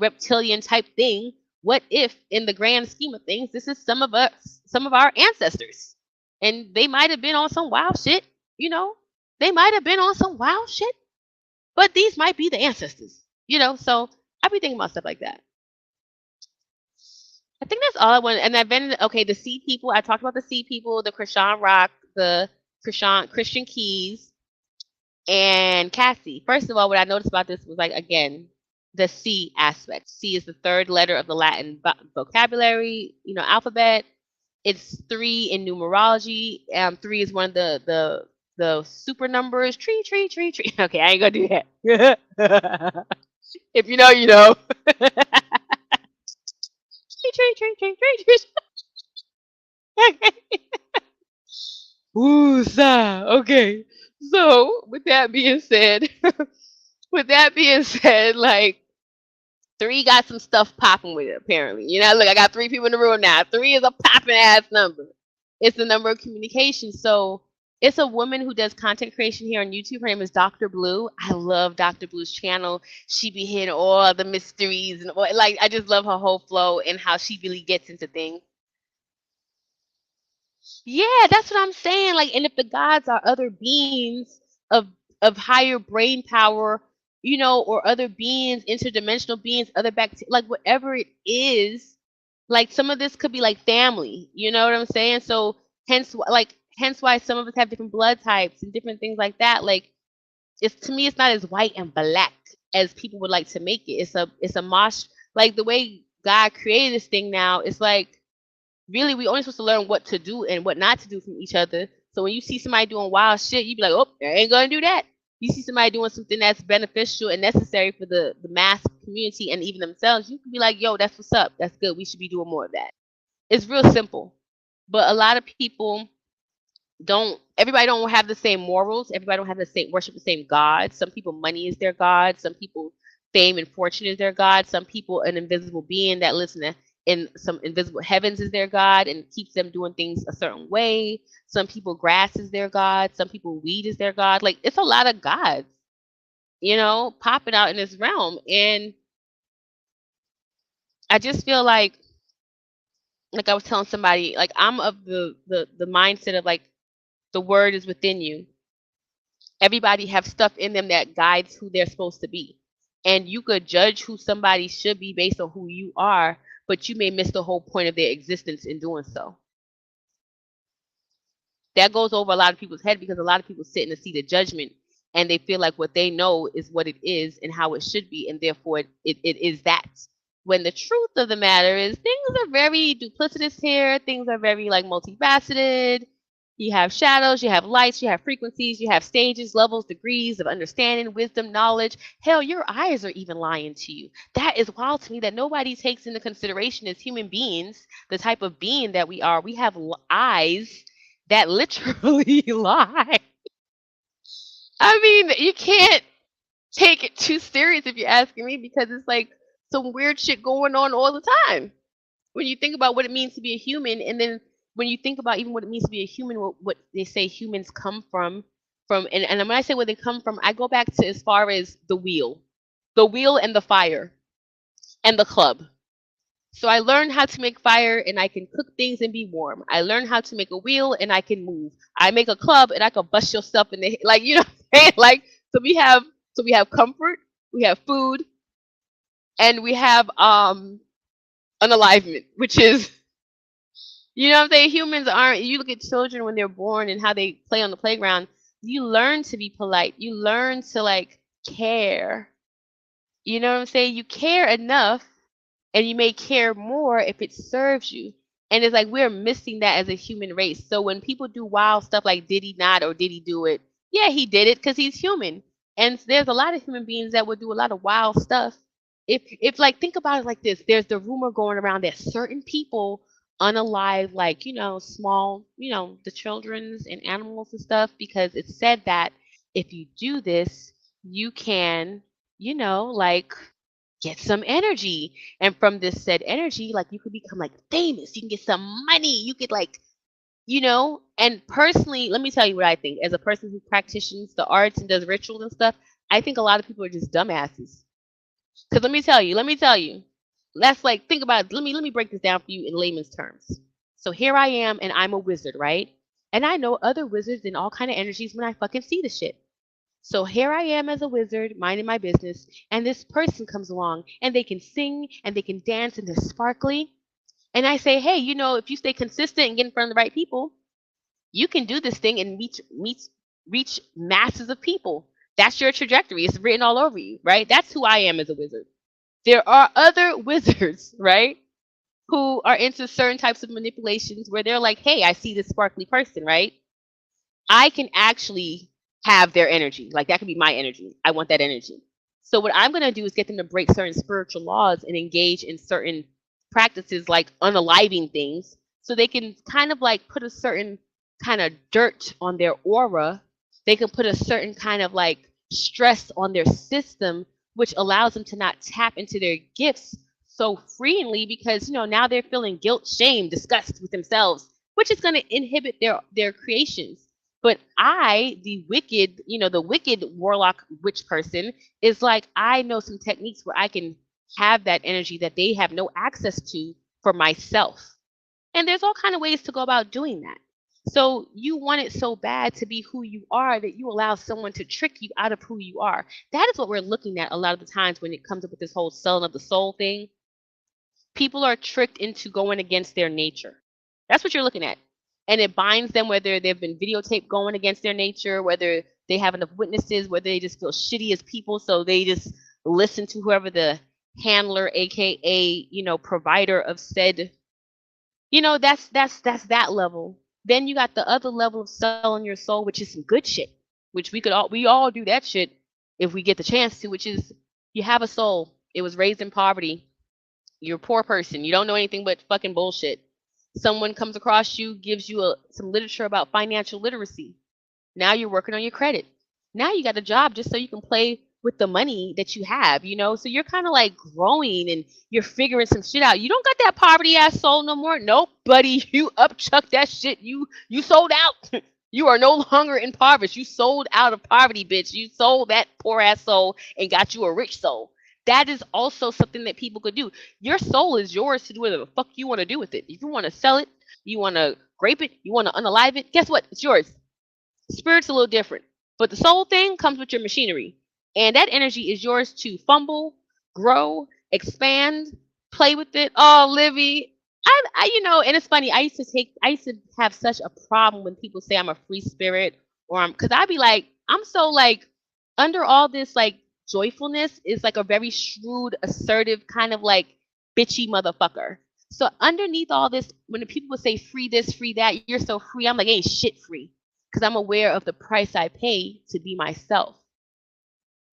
reptilian type thing. What if, in the grand scheme of things, this is some of our ancestors? And they might have been on some wild shit, They might have been on some wild shit, but these might be the ancestors, So I be thinking about stuff like that. I think that's all I want. And I've been the Sea People. I talked about the Sea People, the Krishan Rock, the Christian Keys, and Cassie. First of all, what I noticed about this was like again the C aspect. C is the third letter of the Latin vocabulary, alphabet. It's 3 in numerology. 3 is one of the super numbers. Tree. Okay, I ain't gonna do that. If you know, you know. Tree. Woo-sa. Okay. So with that being said, like Three got some stuff popping with it, apparently. You know, look, I got three people in the room now. Three is a popping ass number. It's the number of communication. So it's a woman who does content creation here on YouTube. Her name is Dr. Blue. I love Dr. Blue's channel. She be hitting all the mysteries and all, like I just love her whole flow and how she really gets into things. Yeah, that's what I'm saying. Like, and if the gods are other beings of higher brain power, you know, or other beings, interdimensional beings, other like whatever it is, like some of this could be like family. You know what I'm saying? So hence why some of us have different blood types and different things like that. Like it's to me, it's not as white and black as people would like to make it. It's a mosh, like the way God created this thing now. It's like really we only supposed to learn what to do and what not to do from each other. So when you see somebody doing wild shit, you be like, oh, I ain't gonna do that. You see somebody doing something that's beneficial and necessary for the mass community and even themselves, you can be like, yo, that's what's up. That's good. We should be doing more of that. It's real simple. But a lot of people don't everybody don't have the same morals. Everybody don't have the same worship the same God. Some people money is their God. Some people fame and fortune is their God. Some people an invisible being that lives in some invisible heavens is their God and keeps them doing things a certain way. Some people grass is their God. Some people weed is their God. Like it's a lot of gods, you know, popping out in this realm. And I just feel like I was telling somebody, like I'm of the mindset of like the word is within you. Everybody have stuff in them that guides who they're supposed to be. And you could judge who somebody should be based on who you are, but you may miss the whole point of their existence in doing so. That goes over a lot of people's head because a lot of people sit in the seat of judgment and they feel like what they know is what it is and how it should be, and therefore it is that. When the truth of the matter is things are very duplicitous here, things are very like multifaceted. You have shadows, you have lights, you have frequencies, you have stages, levels, degrees of understanding, wisdom, knowledge. Hell, your eyes are even lying to you. That is wild to me that nobody takes into consideration as human beings, the type of being that we are. We have eyes that literally lie. I mean, you can't take it too serious if you're asking me because it's like some weird shit going on all the time. When you think about what it means to be a human, and then when you think about even what it means to be a human, what they say humans come from, and when I say where they come from, I go back to as far as the wheel and the fire and the club. So I learned how to make fire and I can cook things and be warm. I learned how to make a wheel and I can move. I make a club and I can bust yourself in the head. Like, you know what I'm saying? Like, so we have comfort, we have food, and we have unalivement, which is, you know what I'm saying? Humans aren't, you look at children when they're born and how they play on the playground, you learn to be polite. You learn to like care. You know what I'm saying? You care enough and you may care more if it serves you. And it's like we're missing that as a human race. So when people do wild stuff like did he not or did he do it? Yeah, he did it because he's human. And there's a lot of human beings that would do a lot of wild stuff. If like think about it like this, there's the rumor going around that certain people unalive like, you know, small, you know, the children's and animals and stuff because it's said that if you do this, you can, you know, like get some energy. And from this said energy, like you could become like famous. You can get some money. You could like, you know, and personally, let me tell you what I think. As a person who practices the arts and does rituals and stuff, I think a lot of people are just dumbasses. Because let me tell you, that's like think about it. Let me break this down for you in layman's terms. So here I am and I'm a wizard, right? And I know other wizards and all kind of energies when I fucking see the shit. So here I am as a wizard, minding my business, and this person comes along and they can sing and they can dance and they're sparkly. And I say, hey, you know, if you stay consistent and get in front of the right people, you can do this thing and reach masses of people. That's your trajectory. It's written all over you, right? That's who I am as a wizard. There are other wizards, right, who are into certain types of manipulations where they're like, hey, I see this sparkly person, right? I can actually have their energy. Like that could be my energy. I want that energy. So what I'm going to do is get them to break certain spiritual laws and engage in certain practices like unaliving things so they can kind of like put a certain kind of dirt on their aura. They can put a certain kind of like stress on their system which allows them to not tap into their gifts so freely because, now they're feeling guilt, shame, disgust with themselves, which is going to inhibit their creations. But I, the wicked warlock witch person, is like, I know some techniques where I can have that energy that they have no access to for myself. And there's all kind of ways to go about doing that. So you want it so bad to be who you are that you allow someone to trick you out of who you are. That is what we're looking at a lot of the times when it comes up with this whole selling of the soul thing. People are tricked into going against their nature. That's what you're looking at. And it binds them, whether they've been videotaped going against their nature, whether they have enough witnesses, whether they just feel shitty as people, so they just listen to whoever the handler, aka, provider of said, that's that level. Then you got the other level of selling your soul, which is some good shit, which we all do that shit if we get the chance to, which is you have a soul. It was raised in poverty. You're a poor person. You don't know anything but fucking bullshit. Someone comes across you, gives you some literature about financial literacy. Now you're working on your credit. Now you got a job just so you can play with the money that you have, So you're kind of like growing and you're figuring some shit out. You don't got that poverty ass soul no more. Nope, buddy. You upchuck that shit. You sold out. You are no longer impoverished. You sold out of poverty, bitch. You sold that poor ass soul and got you a rich soul. That is also something that people could do. Your soul is yours to do whatever the fuck you want to do with it. If you want to sell it, you want to grape it, you want to unalive it, guess what? It's yours. Spirit's a little different. But the soul thing comes with your machinery. And that energy is yours to fumble, grow, expand, play with it. Oh, Livy. And it's funny. I used to have such a problem when people say I'm a free spirit because I'd be like, I'm so like, under all this like joyfulness is like a very shrewd, assertive, kind of like bitchy motherfucker. So underneath all this, when the people would say free this, free that, you're so free, I'm like, ain't shit free. Because I'm aware of the price I pay to be myself.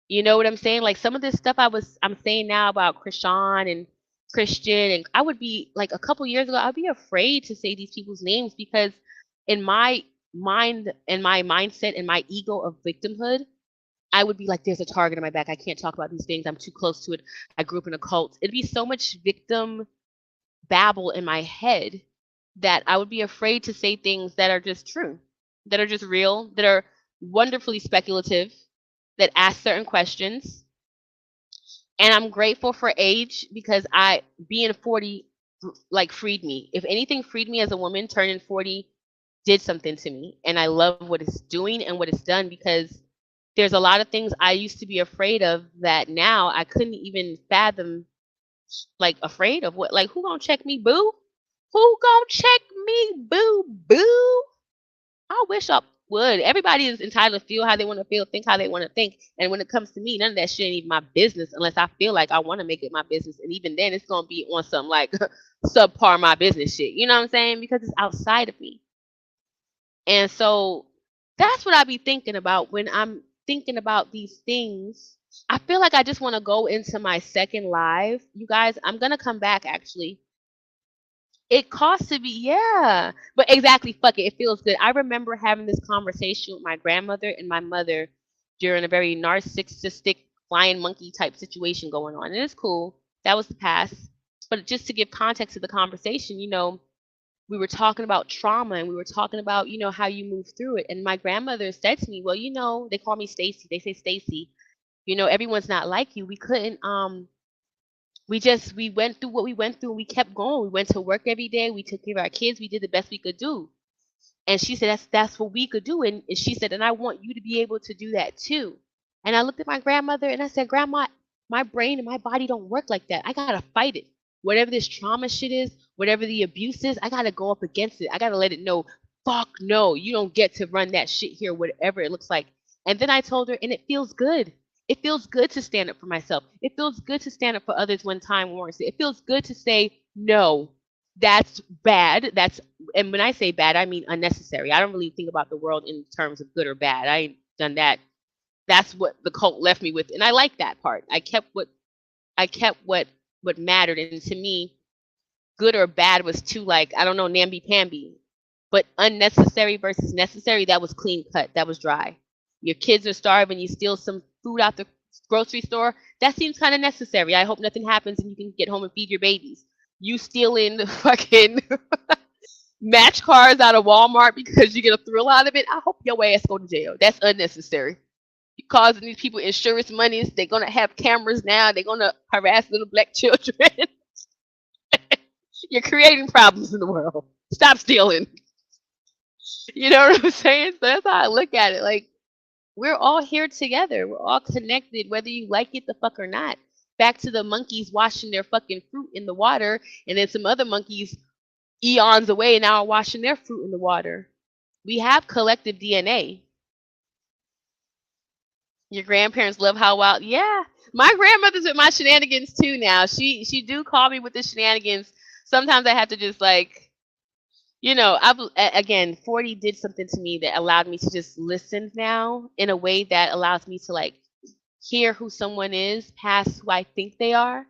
You know what I'm saying? Like some of this stuff I'm saying now about Krishan and Christian, and I would be like a couple years ago, I'd be afraid to say these people's names because in my mind and my mindset and my ego of victimhood, I would be like, there's a target on my back. I can't talk about these things. I'm too close to it. I grew up in a cult. It'd be so much victim babble in my head that I would be afraid to say things that are just true, that are just real, that are wonderfully speculative, that ask certain questions. And I'm grateful for age because being 40 like freed me. If anything freed me as a woman, turning 40 did something to me. And I love what it's doing and what it's done because there's a lot of things I used to be afraid of that now I couldn't even fathom, like afraid of what, like who gonna check me, boo? Who gonna check me, boo, boo? I wish I would. Everybody is entitled to feel how they want to feel, think how they want to think. And when it comes to me, none of that shit ain't even my business unless I feel like I want to make it my business. And even then, it's going to be on some like subpar my business shit. You know what I'm saying? Because it's outside of me. And so that's what I be thinking about when I'm thinking about these things. I feel like I just want to go into my second live. You guys, I'm going to come back actually. It costs to be, yeah. But exactly, fuck it. It feels good. I remember having this conversation with my grandmother and my mother during a very narcissistic flying monkey type situation going on. And it's cool. That was the past. But just to give context to the conversation, we were talking about trauma and we were talking about, how you move through it. And my grandmother said to me, well, they call me Stacy. They say Stacy. Everyone's not like you. We couldn't we went through what we went through and we kept going. We went to work every day. We took care of our kids. We did the best we could do. And she said, that's what we could do. And she said, and I want you to be able to do that too. And I looked at my grandmother and I said, Grandma, my brain and my body don't work like that. I got to fight it. Whatever this trauma shit is, whatever the abuse is, I got to go up against it. I got to let it know, fuck no, you don't get to run that shit here, whatever it looks like. And then I told her, and it feels good. It feels good to stand up for myself. It feels good to stand up for others when time warrants it. It feels good to say, no, that's bad. And when I say bad, I mean unnecessary. I don't really think about the world in terms of good or bad. I ain't done that. That's what the cult left me with. And I like that part. I kept what mattered. And to me, good or bad was too like, I don't know, namby-pamby. But unnecessary versus necessary, that was clean cut. That was dry. Your kids are starving, you steal some food out the grocery store, That seems kind of necessary. I hope nothing happens and you can get home and feed your babies. You stealing the fucking match cars out of Walmart because you get a thrill out of it. I hope your ass go to jail. That's unnecessary. You're causing these people insurance monies. They're gonna have cameras now. They're gonna harass little black children. You're creating problems in the world. Stop stealing. You know what I'm saying? So that's how I look at it. Like, we're all here together. We're all connected, whether you like it the fuck or not. Back to the monkeys washing their fucking fruit in the water, and then some other monkeys eons away now are washing their fruit in the water. We have collective DNA. Your grandparents love how wild. Yeah, my grandmother's with my shenanigans too now. She do call me with the shenanigans. Sometimes I have to just like, again, 40 did something to me that allowed me to just listen now in a way that allows me to like hear who someone is past who I think they are.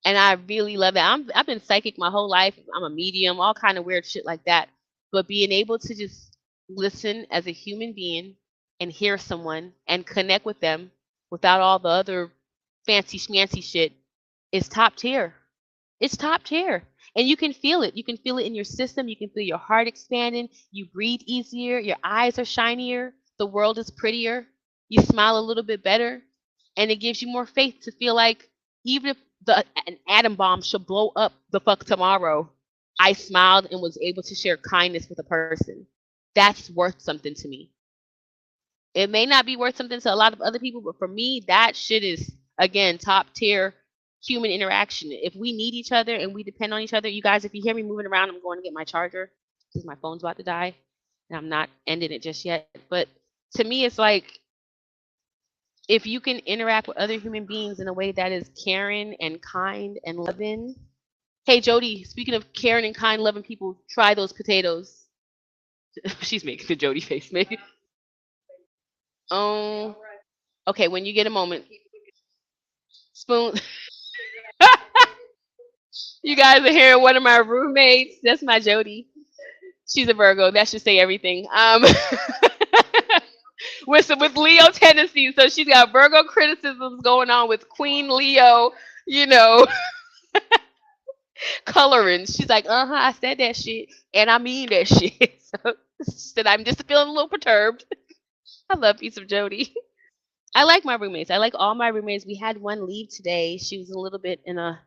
And I really love that. I've been psychic my whole life. I'm a medium, all kind of weird shit like that. But being able to just listen as a human being and hear someone and connect with them without all the other fancy schmancy shit is top tier. It's top tier. And you can feel it. You can feel it in your system. You can feel your heart expanding. You breathe easier. Your eyes are shinier. The world is prettier. You smile a little bit better. And it gives you more faith to feel like even if an atom bomb should blow up the fuck tomorrow, I smiled and was able to share kindness with a person. That's worth something to me. It may not be worth something to a lot of other people, but for me, that shit is, again, top tier human interaction. If we need each other and we depend on each other, you guys, if you hear me moving around, I'm going to get my charger because my phone's about to die and I'm not ending it just yet. But to me, it's like, if you can interact with other human beings in a way that is caring and kind and loving. Hey, Jody, speaking of caring and kind, loving people, try those potatoes. She's making the Jody face, maybe. Oh, okay, when you get a moment. Spoon. You guys are hearing one of my roommates. That's my Jody. She's a Virgo. That should say everything. With Leo tendencies, so she's got Virgo criticisms going on with Queen Leo, you know, coloring. She's like, I said that shit, and I mean that shit. So she said I'm just feeling a little perturbed. I love piece of Jody. I like my roommates. I like all my roommates. We had one leave today. She was a little bit in a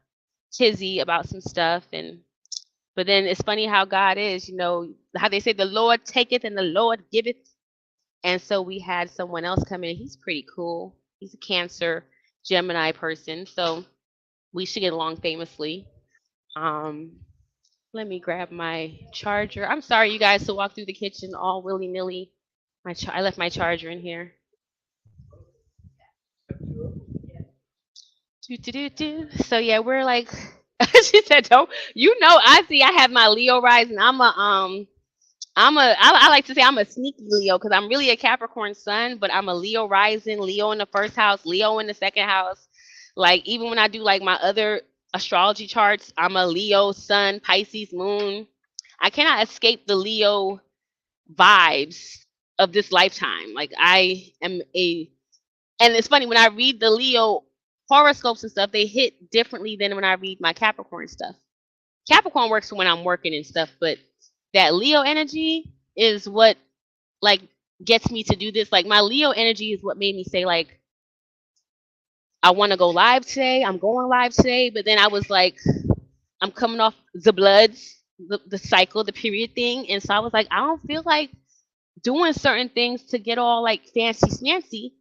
tizzy about some stuff, but then it's funny how God is. You know how they say the Lord taketh and the Lord giveth. And so we had someone else come in. He's pretty cool. He's a Cancer Gemini person, so we should get along famously. Let me grab my charger. I'm sorry, you guys, to walk through the kitchen all willy nilly. I left my charger in here. So yeah, we're like, she said, "Don't you know?" I have my Leo rising. I like to say I'm a sneaky Leo because I'm really a Capricorn sun, but I'm a Leo rising, Leo in the first house, Leo in the second house. Like even when I do like my other astrology charts, I'm a Leo sun, Pisces moon. I cannot escape the Leo vibes of this lifetime. Like and it's funny when I read the Leo horoscopes and stuff, they hit differently than when I read my Capricorn stuff. Capricorn works when I'm working and stuff, but that Leo energy is what like gets me to do this. Like my Leo energy is what made me say like I want to go live today. I'm going live today, but then I was like, I'm coming off the bloods, the cycle, the period thing, and so I was like, I don't feel like doing certain things to get all like fancy smancy.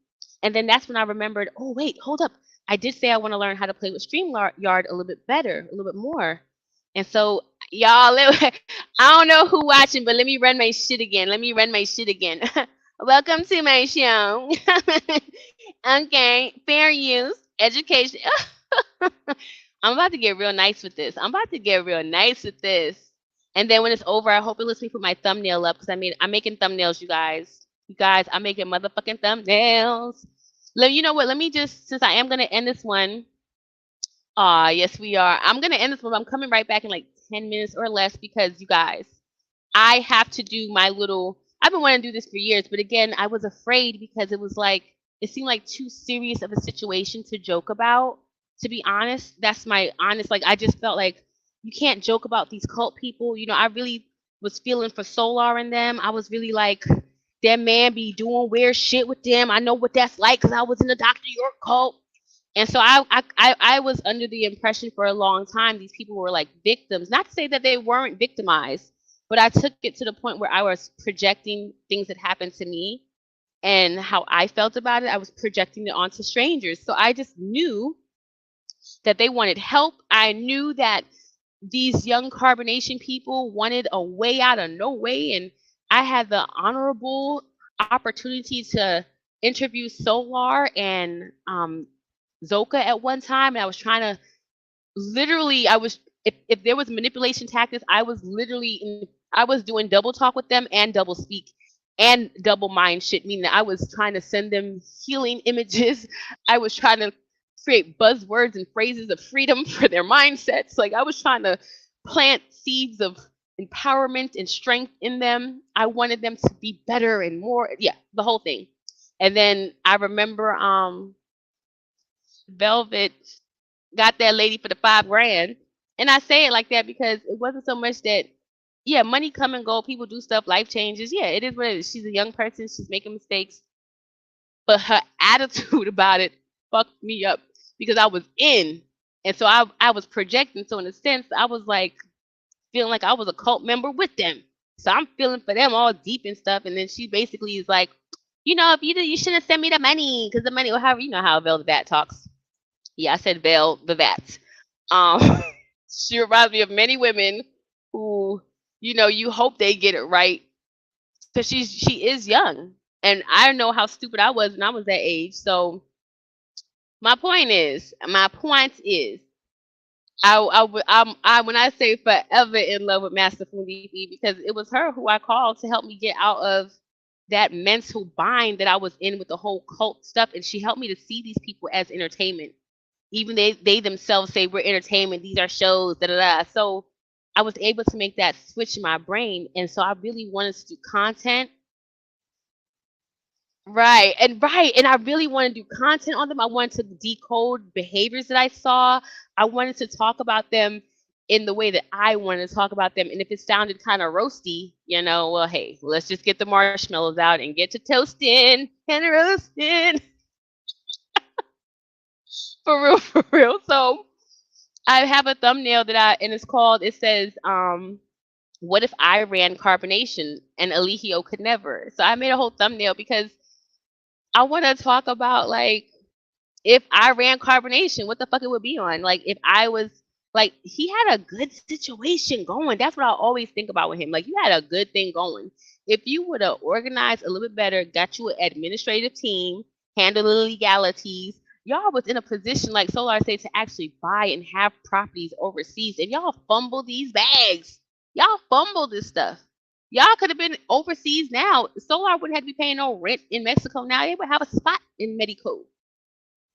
And then that's when I remembered, oh wait, hold up. I did say I want to learn how to play with StreamYard a little bit better, a little bit more. And so y'all, I don't know who watching, but let me run my shit again. Welcome to my show. Okay, fair use, education. I'm about to get real nice with this. And then when it's over, I hope it lets me put my thumbnail up because I'm making thumbnails, you guys. I'm making motherfucking thumbnails. You know what? Let me just, since I am going to end this one. Yes, we are. I'm going to end this one. I'm coming right back in like 10 minutes or less because you guys, I have to do my little, I've been wanting to do this for years, but again, I was afraid because it was like, it seemed like too serious of a situation to joke about. To be honest, that's my honest. Like I just felt like you can't joke about these cult people. You know, I really was feeling for Solar and them. I was really like, that man be doing weird shit with them. I know what that's like because I was in the Dr. York cult. And so I was under the impression for a long time these people were like victims. Not to say that they weren't victimized, but I took it to the point where I was projecting things that happened to me and how I felt about it. I was projecting it onto strangers. So I just knew that they wanted help. I knew that these young carbonation people wanted a way out of no way. And I had the honorable opportunity to interview Solar and Zoka at one time. And I was trying to literally, if there was manipulation tactics, I was doing double talk with them and double speak and double mind shit, meaning that I was trying to send them healing images. I was trying to create buzzwords and phrases of freedom for their mindsets. Like I was trying to plant seeds of empowerment and strength in them. I wanted them to be better and more, yeah, the whole thing. And then I remember Velvet got that lady for the $5 grand. And I say it like that because it wasn't so much that, yeah, money come and go, people do stuff, life changes. Yeah, it is what it is. She's a young person, she's making mistakes. But her attitude about it fucked me up because I was in. And so I was projecting. So in a sense, I was like feeling like I was a cult member with them. So I'm feeling for them all deep and stuff. And then she basically is like, you know, if you shouldn't send me the money because the money, or however, you know how Vel the Vat talks. Yeah, I said Vel the Vat. Um, she reminds me of many women who, you know, you hope they get it right because she is young, and I know how stupid I was when I was that age. So my point is, when I say forever in love with Master Fundifi because it was her who I called to help me get out of that mental bind that I was in with the whole cult stuff, and she helped me to see these people as entertainment. Even they themselves say we're entertainment, these are shows, da da da. So I was able to make that switch in my brain, and so I really wanted to do content. Right, and I really want to do content on them. I wanted to decode behaviors that I saw. I wanted to talk about them in the way that I wanted to talk about them. And if it sounded kind of roasty, you know, well, hey, let's just get the marshmallows out and get to toasting and roasting. For real, for real. So I have a thumbnail and it's called, it says, what if I ran carbonation and Eligio could never? So I made a whole thumbnail because I want to talk about like if I ran carbonation, what the fuck it would be on. Like if I was like he had a good situation going. That's what I always think about with him. Like you had a good thing going. If you would have organized a little bit better, got you an administrative team, handle the legalities, y'all was in a position like Solar said to actually buy and have properties overseas. And y'all fumble these bags. Y'all fumble this stuff. Y'all could have been overseas now. Solar wouldn't have to be paying no rent in Mexico now. They would have a spot in Medico.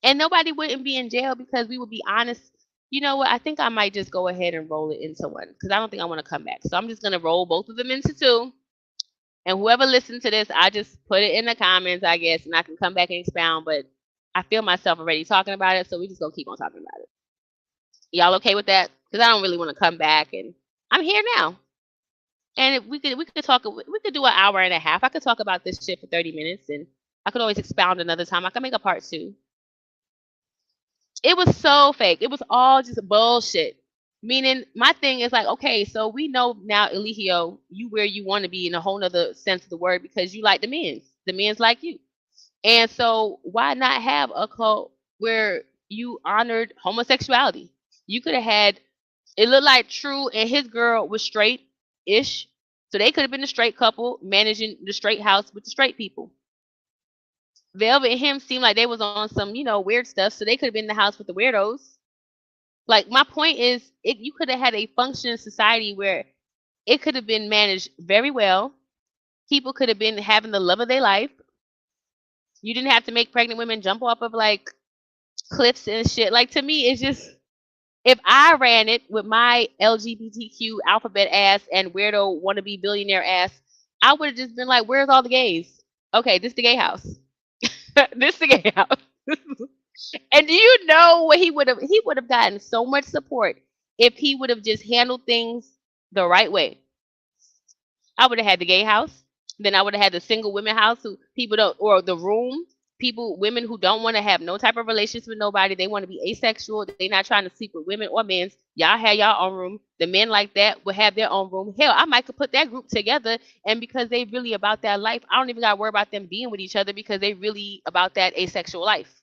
And nobody wouldn't be in jail because we would be honest. You know what? I think I might just go ahead and roll it into one because I don't think I want to come back. So I'm just going to roll both of them into two. And whoever listens to this, I just put it in the comments, I guess, and I can come back and expound. But I feel myself already talking about it, so we just going to keep on talking about it. Y'all okay with that? Because I don't really want to come back, and I'm here now. And if we could do an hour and a half. I could talk about this shit for 30 minutes, and I could always expound another time. I could make a part 2. It was so fake. It was all just bullshit. Meaning, my thing is like, okay, so we know now, Eligio, you where you want to be in a whole nother sense of the word because you like the men's. The men's like you. And so why not have a cult where you honored homosexuality? You could have had, it looked like True and his girl was straight-ish. So they could have been a straight couple managing the straight house with the straight people. Velvet and him seemed like they was on some, you know, weird stuff. So they could have been in the house with the weirdos. Like my point is, you could have had a functioning society where it could have been managed very well. People could have been having the love of their life. You didn't have to make pregnant women jump off of like cliffs and shit. Like to me, it's just if I ran it with my LGBTQ alphabet ass and weirdo wannabe billionaire ass, I would have just been like, "Where's all the gays? Okay, this is the gay house." This the gay house. And do you know what he would have? He would have gotten so much support if he would have just handled things the right way. I would have had the gay house. Then I would have had the single women house who people don't, or the room, people, women who don't want to have no type of relations with nobody. They want to be asexual. They're not trying to sleep with women or men. Y'all have y'all own room. The men like that will have their own room. Hell, I might could put that group together, and because they really about that life, I don't even gotta worry about them being with each other because they really about that asexual life.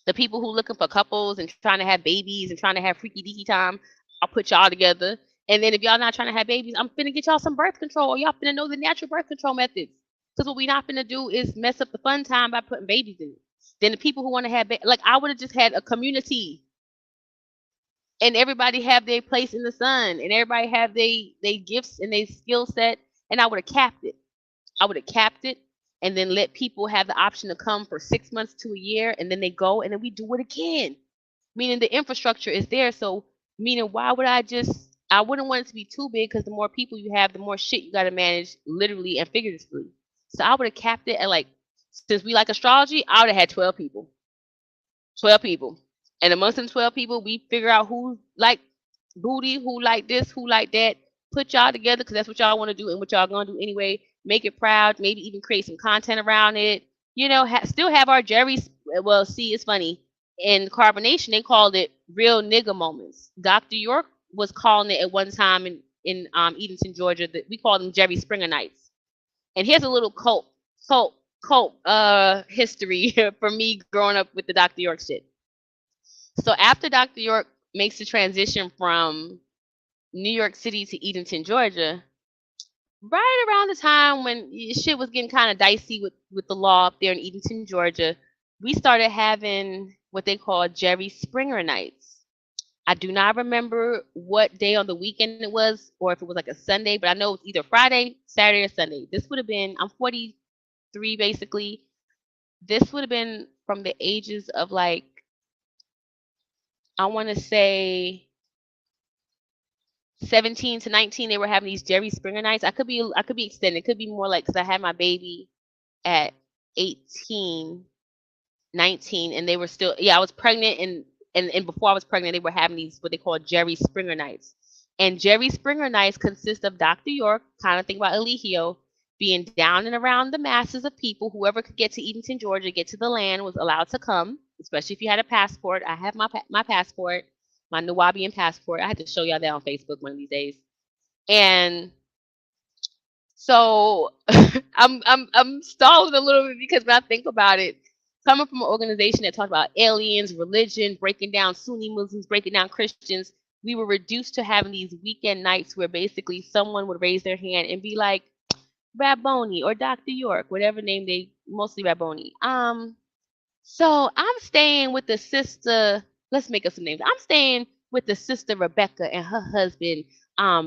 The people who looking for couples and trying to have babies and trying to have freaky deaky time, I'll put y'all together. And then if y'all not trying to have babies, I'm finna get y'all some birth control. Or y'all finna know the natural birth control methods. Because what we not finna do is mess up the fun time by putting babies in it. Then the people who want to have, like I would have just had a community, and everybody have their place in the sun, and everybody have they gifts and their skill set, and I would have capped it. I would have capped it and then let people have the option to come for 6 months to a year, and then they go, and then we do it again. Meaning the infrastructure is there. So, meaning, why would I just, I wouldn't want it to be too big because the more people you have, the more shit you got to manage, literally and figuratively. So, I would have capped it at like, since we like astrology, I would have had 12 people. 12 people. And amongst them 12 people, we figure out who like booty, who like this, who like that. Put y'all together because that's what y'all want to do and what y'all going to do anyway. Make it proud. Maybe even create some content around it. You know, still have our Jerry's. Well, see, it's funny. In carbonation, they called it real nigga moments. Dr. York was calling it at one time in Edenton, Georgia. That we called them Jerry Springer nights. And here's a little cult history for me growing up with the Dr. York shit. So after Dr. York makes the transition from New York City to Edenton, Georgia, right around the time when shit was getting kind of dicey with the law up there in Edenton, Georgia, we started having what they call Jerry Springer nights. I do not remember what day on the weekend it was, or if it was like a Sunday, but I know it was either Friday, Saturday, or Sunday. This would have been, I'm 43 basically. This would have been from the ages of like, I want to say 17 to 19. They were having these Jerry Springer nights. I could be extended. It could be more like, because I had my baby at 18, 19, and they were still, yeah, I was pregnant, and before I was pregnant, they were having these what they call Jerry Springer nights. And Jerry Springer nights consist of Dr. York, kind of think about Eligio, being down and around the masses of people. Whoever could get to Edenton, Georgia, get to the land, was allowed to come, especially if you had a passport. I have my passport, my Nuwabian passport. I had to show y'all that on Facebook one of these days. And so I'm stalling a little bit because when I think about it, coming from an organization that talked about aliens, religion, breaking down Sunni Muslims, breaking down Christians, we were reduced to having these weekend nights where basically someone would raise their hand and be like, Rabboni or Dr. York, whatever name they, mostly Rabboni. So I'm staying with the sister. Let's make up some names. I'm staying with the sister Rebecca and her husband,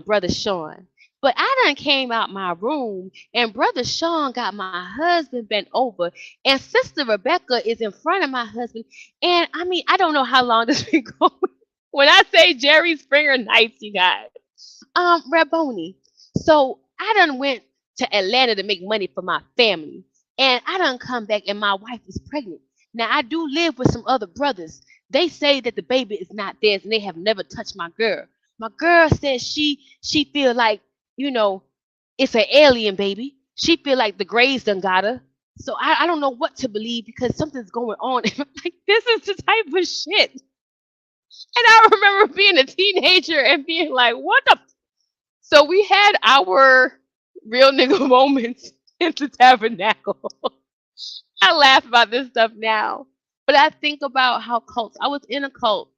brother Sean. But I done came out my room and brother Sean got my husband bent over, and sister Rebecca is in front of my husband. And I mean, I don't know how long this been going. When I say Jerry Springer nights, you guys, Rabboni. So I done went to Atlanta to make money for my family, and I done come back and my wife is pregnant. Now I do live with some other brothers. They say that the baby is not theirs and they have never touched my girl. My girl says she feel like, you know, it's an alien baby. She feel like the Greys done got her. So I don't know what to believe because something's going on. Like, this is the type of shit. And I remember being a teenager and being like, what the? So we had our real nigga moments in the tabernacle. I laugh about this stuff now. But I think about how cults, I was in a cult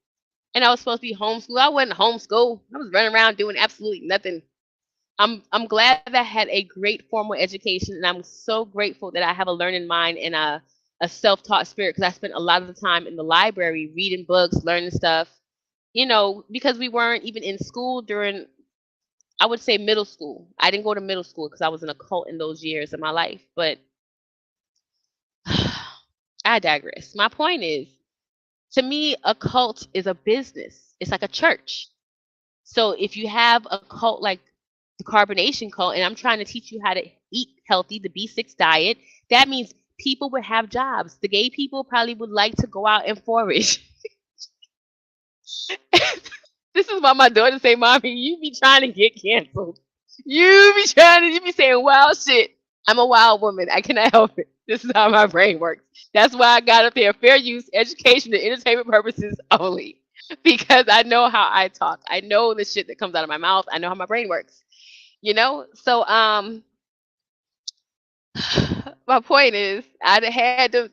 and I was supposed to be homeschooled. I wasn't homeschooled. I was running around doing absolutely nothing. I'm glad that I had a great formal education, and I'm so grateful that I have a learning mind and a self-taught spirit, because I spent a lot of the time in the library reading books, learning stuff, you know, because we weren't even in school during, I would say, middle school. I didn't go to middle school because I was in a cult in those years of my life. But I digress. My point is, to me, a cult is a business. It's like a church. So if you have a cult like the carbonation cult, and I'm trying to teach you how to eat healthy, the B6 diet, that means people would have jobs. The gay people probably would like to go out and forage. This is why my daughter say, "Mommy, you be trying to get canceled. You be saying wild shit." I'm a wild woman. I cannot help it. This is how my brain works. That's why I got up there. Fair use, education, and entertainment purposes only. Because I know how I talk. I know the shit that comes out of my mouth. I know how my brain works. You know? So my point is, I'd have had the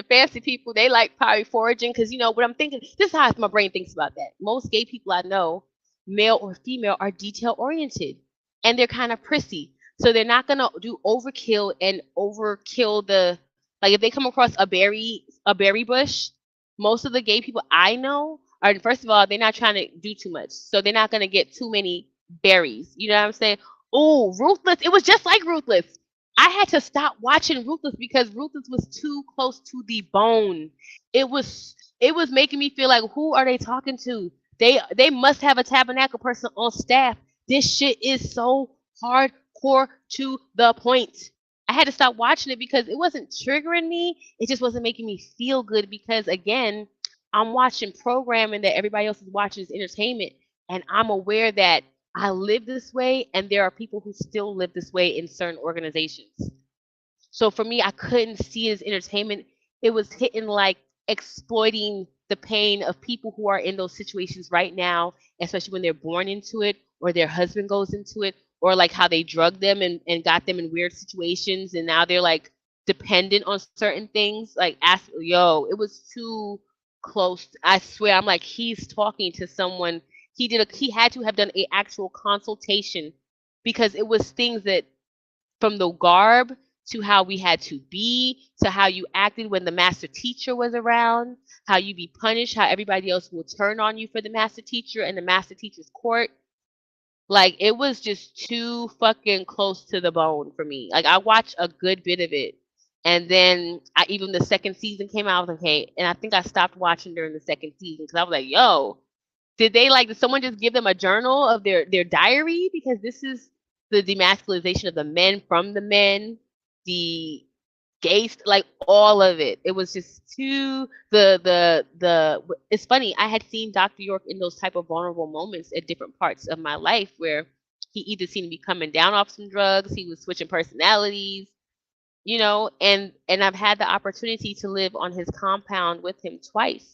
fancy people. They like probably foraging because what I'm thinking. This is how my brain thinks about that. Most gay people I know, male or female, are detail oriented, and they're kind of prissy. So they're not gonna do overkill and overkill the like. If they come across a berry bush, most of the gay people I know are, first of all, they're not trying to do too much, so they're not gonna get too many berries. You know what I'm saying? Oh, Ruthless! It was just like Ruthless. I had to stop watching Ruthless because Ruthless was too close to the bone. It was making me feel like, who are they talking to? They must have a tabernacle person on staff. This shit is so hardcore to the point. I had to stop watching it because it wasn't triggering me. It just wasn't making me feel good because, again, I'm watching programming that everybody else is watching as entertainment, and I'm aware that I live this way, and there are people who still live this way in certain organizations. So for me, I couldn't see it as entertainment. It was hitting like exploiting the pain of people who are in those situations right now, especially when they're born into it or their husband goes into it, or like how they drugged them and got them in weird situations and now they're like dependent on certain things. Like, it was too close. I swear, I'm like, he's talking to someone. He had to have done a actual consultation because it was things that, from the garb to how we had to be, to how you acted when the master teacher was around, how you be punished, how everybody else will turn on you for the master teacher and the master teacher's court. Like, it was just too fucking close to the bone for me. Like, I watched a good bit of it. And then even the second season came out, I was like, hey, and I think I stopped watching during the second season because I was like, yo, did someone just give them a journal of their diary? Because this is the demasculization of the men from the men, the gays, like all of it. It was just too it's funny. I had seen Dr. York in those type of vulnerable moments at different parts of my life where he either seemed to be coming down off some drugs, he was switching personalities, and I've had the opportunity to live on his compound with him twice.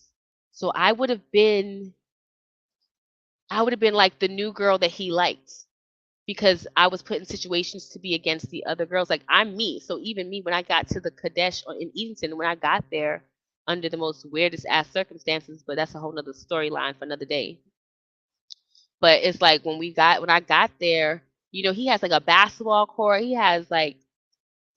So I would have been like the new girl that he liked because I was put in situations to be against the other girls. Like, I'm me. So even me, when I got to the Kadesh in Edenton, when I got there under the most weirdest ass circumstances, but that's a whole nother storyline for another day. But it's like when I got there, he has like a basketball court. He has like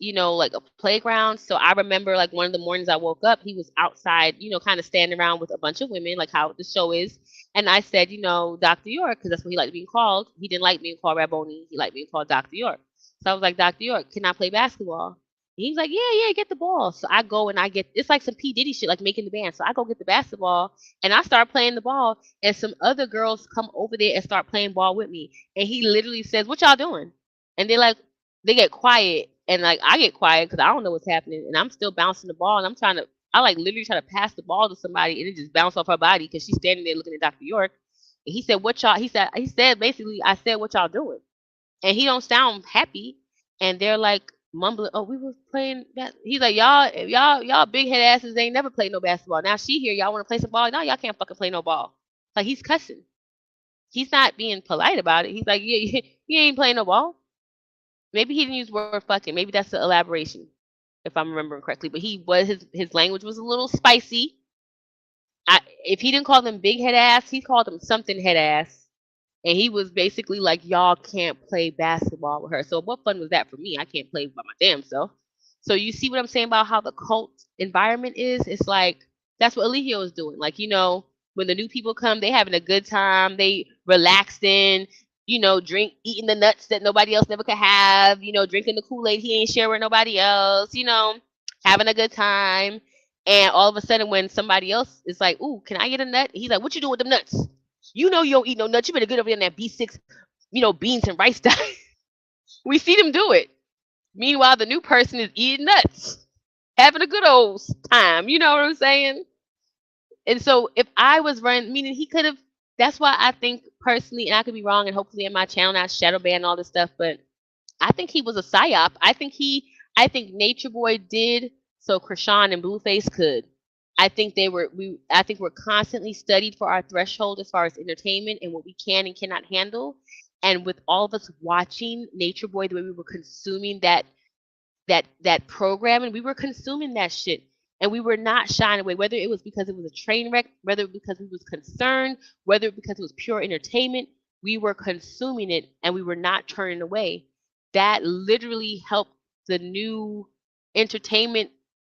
a playground. So I remember like one of the mornings I woke up, he was outside, kind of standing around with a bunch of women, like how the show is. And I said, Dr. York, because that's what he liked being called. He didn't like being called Rabboni. He liked being called Dr. York. So I was like, Dr. York, can I play basketball? And he's like, yeah, get the ball. So I go and it's like some P. Diddy shit, like making the band. So I go get the basketball and I start playing the ball. And some other girls come over there and start playing ball with me. And he literally says, what y'all doing? And they get quiet. And like I get quiet because I don't know what's happening, and I'm still bouncing the ball, and I like literally try to pass the ball to somebody, and it just bounced off her body because she's standing there looking at Dr. York. And he said, "What y'all?" He said basically, I said, "What y'all doing?" And he don't sound happy, and they're like mumbling, "Oh, we was playing that." He's like, "Y'all big head asses ain't never played no basketball. Now she here, y'all want to play some ball? No, y'all can't fucking play no ball." Like, he's cussing. He's not being polite about it. He's like, "Yeah, you ain't playing no ball." Maybe he didn't use the word fucking. Maybe that's the elaboration, if I'm remembering correctly. But his language was a little spicy. If he didn't call them big head ass, he called them something head ass. And he was basically like, y'all can't play basketball with her. So what fun was that for me? I can't play by my damn self. So you see what I'm saying about how the cult environment is? It's like, that's what Eligio is doing. Like, when the new people come, they having a good time. They relaxing, eating the nuts that nobody else never could have, drinking the Kool-Aid he ain't sharing with nobody else, having a good time. And all of a sudden, when somebody else is like, ooh, can I get a nut? He's like, what you doing with them nuts? You don't eat no nuts. You better get over there in that B6, beans and rice diet. We see them do it. Meanwhile, the new person is eating nuts. having a good old time. You know what I'm saying? And so if I was running, meaning he could have. That's why I think personally, and I could be wrong, and hopefully in my channel not shadow ban all this stuff, but I think he was a psyop. I think Nature Boy did so Krishan and Blueface could. I think I think we're constantly studied for our threshold as far as entertainment and what we can and cannot handle. And with all of us watching Nature Boy the way we were consuming that program, and we were consuming that shit, and we were not shying away, whether it was because it was a train wreck, whether it was because we was concerned, whether it was because it was pure entertainment. We were consuming it and we were not turning away. That literally helped the new entertainment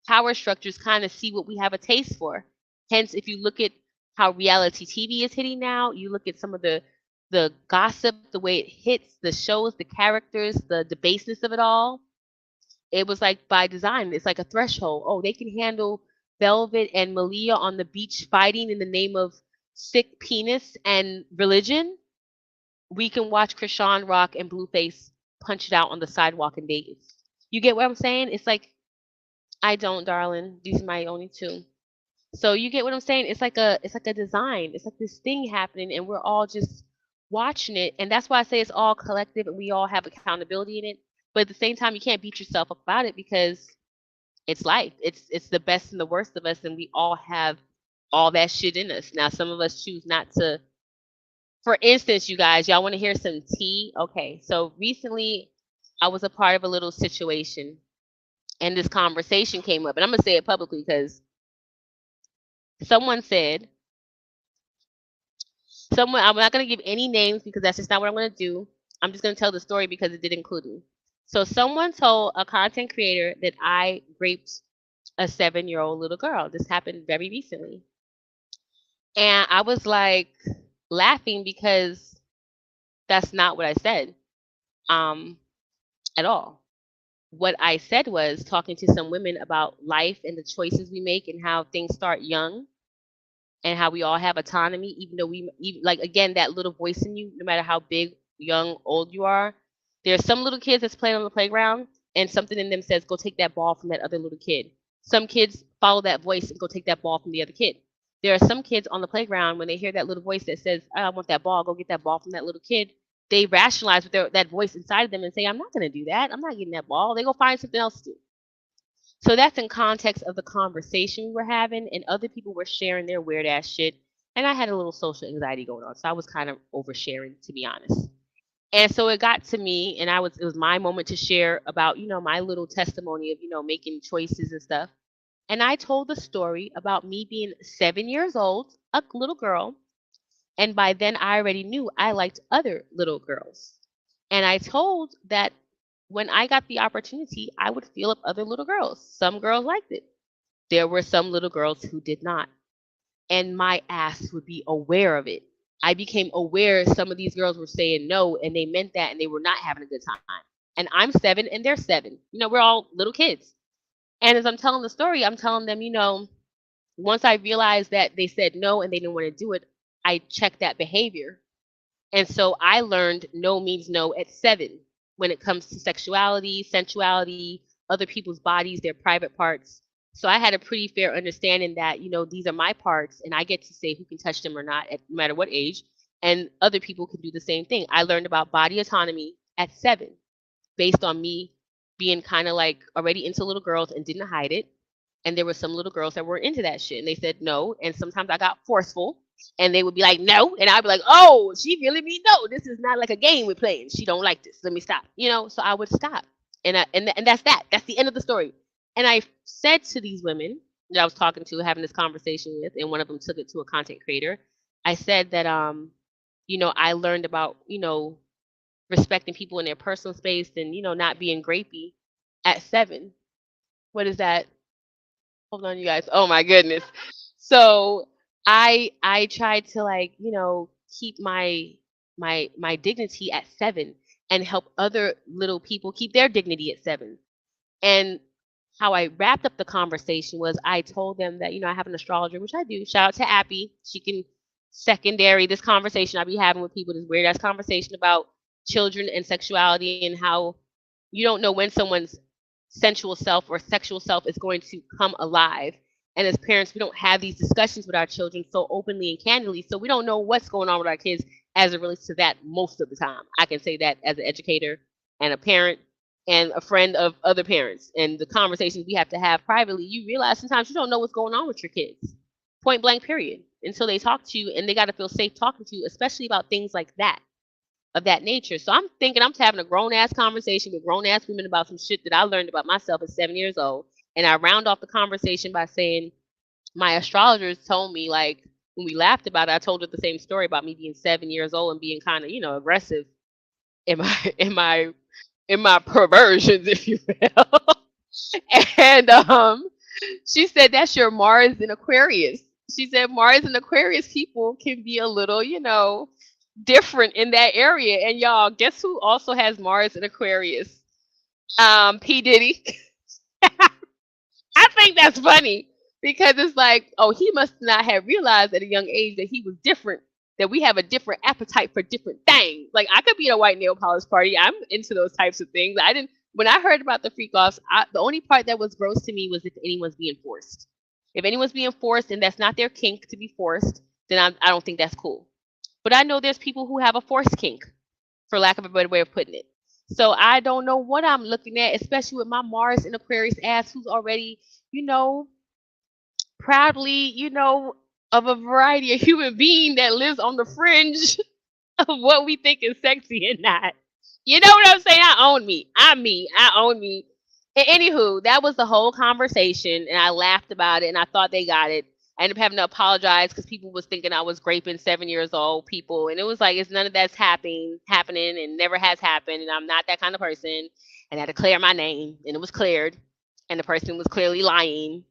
power structures kind of see what we have a taste for. Hence, if you look at how reality TV is hitting now, you look at some of the gossip, the way it hits, the shows, the characters, the baseness of it all. It was like by design. It's like a threshold. Oh, they can handle Velvet and Malia on the beach fighting in the name of sick penis and religion. We can watch Krishan Rock and Blueface punch it out on the sidewalk in Vegas. You get what I'm saying? It's like I don't, darling. These are my only two. So you get what I'm saying? It's like a design. It's like this thing happening, and we're all just watching it. And that's why I say it's all collective, and we all have accountability in it. But at the same time, you can't beat yourself up about it because it's life. It's the best and the worst of us, and we all have all that shit in us. Now, some of us choose not to. For instance, you guys, y'all want to hear some tea? Okay, so recently I was a part of a little situation, and this conversation came up, and I'm gonna say it publicly because someone said, someone, I'm not gonna give any names because that's just not what I'm gonna do. I'm just gonna tell the story because it did include me. So someone told a content creator that I raped a 7-year-old little girl. This happened very recently. And I was like laughing because that's not what I said at all. What I said was talking to some women about life and the choices we make and how things start young and how we all have autonomy, even though like, again, that little voice in you, no matter how big, young, old you are. There are some little kids that's playing on the playground and something in them says, go take that ball from that other little kid. Some kids follow that voice and go take that ball from the other kid. There are some kids on the playground, when they hear that little voice that says, I want that ball, go get that ball from that little kid, they rationalize with that voice inside of them and say, I'm not going to do that. I'm not getting that ball. They go find something else to do. So that's in context of the conversation we were having, and other people were sharing their weird ass shit. And I had a little social anxiety going on, so I was kind of oversharing, to be honest. And so it got to me, and it was my moment to share about, my little testimony of, making choices and stuff. And I told the story about me being 7 years old, a little girl, and by then I already knew I liked other little girls. And I told that when I got the opportunity, I would feel up other little girls. Some girls liked it. There were some little girls who did not. And my ass would be aware of it. I became aware some of these girls were saying no, and they meant that, and they were not having a good time. And I'm 7 and they're 7. We're all little kids. And as I'm telling the story, I'm telling them, once I realized that they said no and they didn't want to do it, I checked that behavior. And so I learned no means no at 7 when it comes to sexuality, sensuality, other people's bodies, their private parts. So I had a pretty fair understanding that, these are my parts and I get to say who can touch them or not, no matter what age. And other people can do the same thing. I learned about body autonomy at 7 based on me being kind of like already into little girls and didn't hide it. And there were some little girls that were into that shit and they said no. And sometimes I got forceful and they would be like, no. And I'd be like, oh, she really mean no. This is not like a game we're playing. She don't like this. Let me stop. So I would stop. And that's that. That's the end of the story. And I said to these women that I was talking to, having this conversation with, and one of them took it to a content creator. I said that, I learned about, respecting people in their personal space and, not being grapey at 7. What is that? Hold on, you guys. Oh my goodness. So I tried to, like, keep my dignity at 7 and help other little people keep their dignity at 7. And how I wrapped up the conversation was I told them that, I have an astrologer, which I do. Shout out to Appy. She can secondary this conversation I be having with people, this weird ass conversation about children and sexuality and how you don't know when someone's sensual self or sexual self is going to come alive. And as parents, we don't have these discussions with our children so openly and candidly. So we don't know what's going on with our kids as it relates to that most of the time. I can say that as an educator and a parent and a friend of other parents. And the conversations we have to have privately, you realize sometimes you don't know what's going on with your kids. Point blank, period. Until they talk to you and they got to feel safe talking to you, especially about things like that, of that nature. So I'm thinking I'm having a grown ass conversation with grown ass women about some shit that I learned about myself at 7 years old. And I round off the conversation by saying, my astrologers told me, like, when we laughed about it, I told her the same story about me being 7 years old and being kind of, aggressive in my in my perversions, if you will. And she said that's your Mars in Aquarius. She said Mars and Aquarius people can be a little, different in that area. And y'all, guess who also has Mars in Aquarius? P. Diddy. I think that's funny because it's like, oh, he must not have realized at a young age that he was different, that we have a different appetite for different things. Like, I could be at a white nail polish party. I'm into those types of things. When I heard about the freak offs, the only part that was gross to me was if anyone's being forced. If anyone's being forced and that's not their kink to be forced, then I don't think that's cool. But I know there's people who have a forced kink, for lack of a better way of putting it. So I don't know what I'm looking at, especially with my Mars and Aquarius ass, who's already, proudly, of a variety of human being that lives on the fringe of what we think is sexy and not. You know what I'm saying? I own me. I own me. And anywho, that was the whole conversation, and I laughed about it, and I thought they got it. I ended up having to apologize because people was thinking I was raping 7 years old people, and it was like, it's none of that's happening, and never has happened, and I'm not that kind of person. And I had to clear my name, and it was cleared, and the person was clearly lying,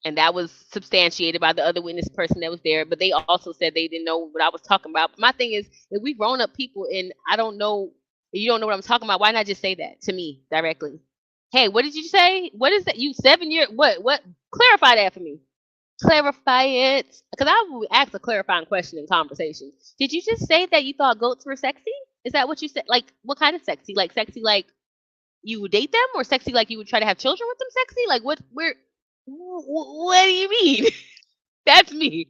and that was substantiated by the other witness person that was there. But they also said they didn't know what I was talking about. But my thing is, if we grown up people and I don't know, you don't know what I'm talking about, why not just say that to me directly? Hey, what did you say? What is that? You 7 years? What? Clarify that for me. Clarify it, because I would ask a clarifying question in conversation. Did you just say that you thought goats were sexy? Is that what you said? Like, what kind of sexy? Like sexy, like you would date them, or sexy like you would try to have children with them? Sexy, like what? What do you mean? That's me.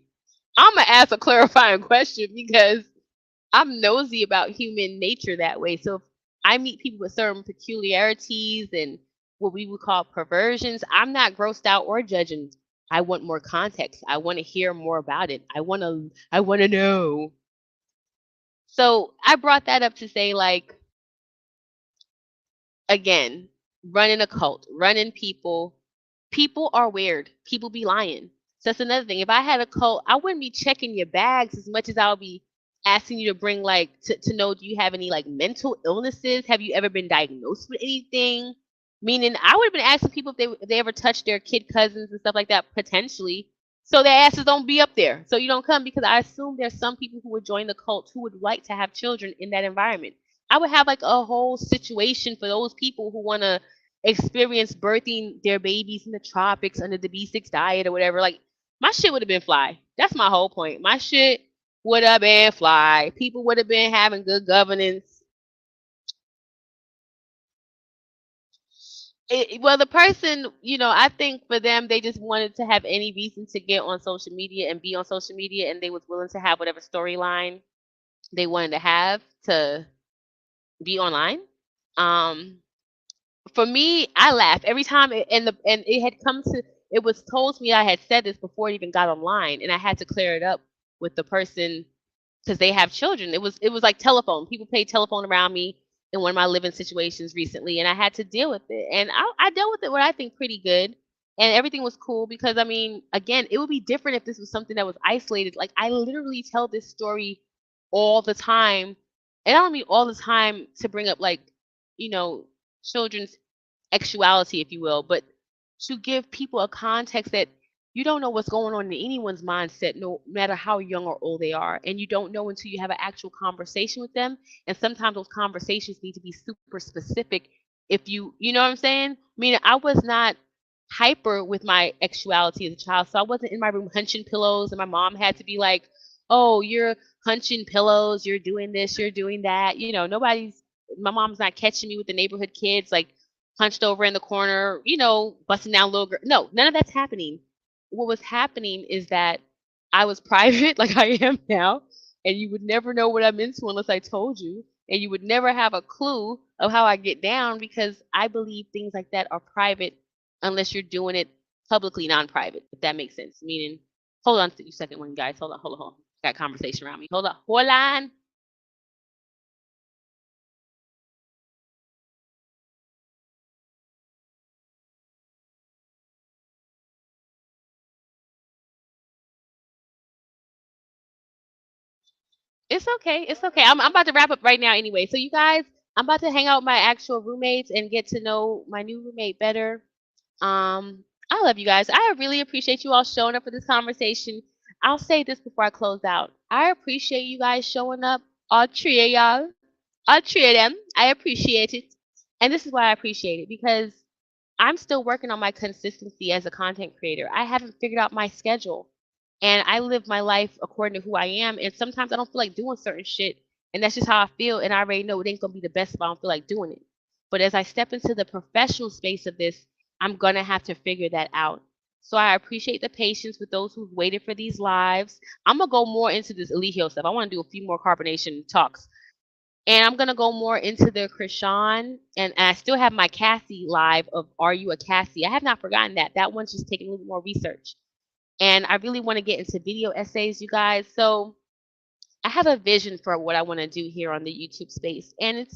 I'm gonna ask a clarifying question because I'm nosy about human nature that way. So if I meet people with certain peculiarities and what we would call perversions, I'm not grossed out or judging. I want more context. I want to hear more about it. I want to know. So I brought that up to say, like, again, running a cult, running people. People are weird. People be lying. So that's another thing. If I had a cult, I wouldn't be checking your bags as much as I would be asking you to bring, like, to know, do you have any, like, mental illnesses? Have you ever been diagnosed with anything? Meaning, I would have been asking people if they ever touched their kid cousins and stuff like that, potentially, so their asses don't be up there. So you don't come, because I assume there's some people who would join the cult who would like to have children in that environment. I would have, like, a whole situation for those people who want to experience birthing their babies in the tropics under the B6 diet or whatever. Like, my shit would have been fly. That's my whole point. My shit would have been fly. People would have been having good governance. Well, the person, I think for them, they just wanted to have any reason to get on social media and be on social media, and they was willing to have whatever storyline they wanted to have to be online. Um, for me, I laugh every time, and it had come to. It was told to me I had said this before it even got online, and I had to clear it up with the person because they have children. It was like telephone. People paid telephone around me in one of my living situations recently, and I had to deal with it. And I dealt with it what I think pretty good, and everything was cool because, I mean, again, it would be different if this was something that was isolated. Like, I literally tell this story all the time, and I don't mean all the time to bring up, like, children's sexuality, if you will, but to give people a context that you don't know what's going on in anyone's mindset, no matter how young or old they are. And you don't know until you have an actual conversation with them. And sometimes those conversations need to be super specific. If you know what I'm saying? I mean, I was not hyper with my sexuality as a child. So I wasn't in my room hunching pillows, and my mom had to be like, oh, you're hunching pillows, you're doing this, you're doing that. My mom's not catching me with the neighborhood kids. Like, hunched over in the corner, busting down little girl. No, none of that's happening. What was happening is that I was private like I am now, and you would never know what I'm into unless I told you, and you would never have a clue of how I get down because I believe things like that are private unless you're doing it publicly non-private, if that makes sense. Meaning, hold on a second one, guys. Hold on. Got conversation around me. Hold on. It's okay. It's okay. I'm about to wrap up right now anyway. So you guys, I'm about to hang out with my actual roommates and get to know my new roommate better. I love you guys. I really appreciate you all showing up for this conversation. I'll say this before I close out. I appreciate you guys showing up. All three of y'all. All three of them. I appreciate it. And this is why I appreciate it because I'm still working on my consistency as a content creator. I haven't figured out my schedule. And I live my life according to who I am. And sometimes I don't feel like doing certain shit. And that's just how I feel. And I already know it ain't gonna be the best if I don't feel like doing it. But as I step into the professional space of this, I'm gonna have to figure that out. So I appreciate the patience with those who've waited for these lives. I'm gonna go more into this Eligio stuff. I want to do a few more carbonation talks. And I'm gonna go more into the Krishan, and I still have my Cassie live of Are You a Cassie? I have not forgotten that. That one's just taking a little more research. And I really want to get into video essays, you guys. So I have a vision for what I want to do here on the YouTube space. And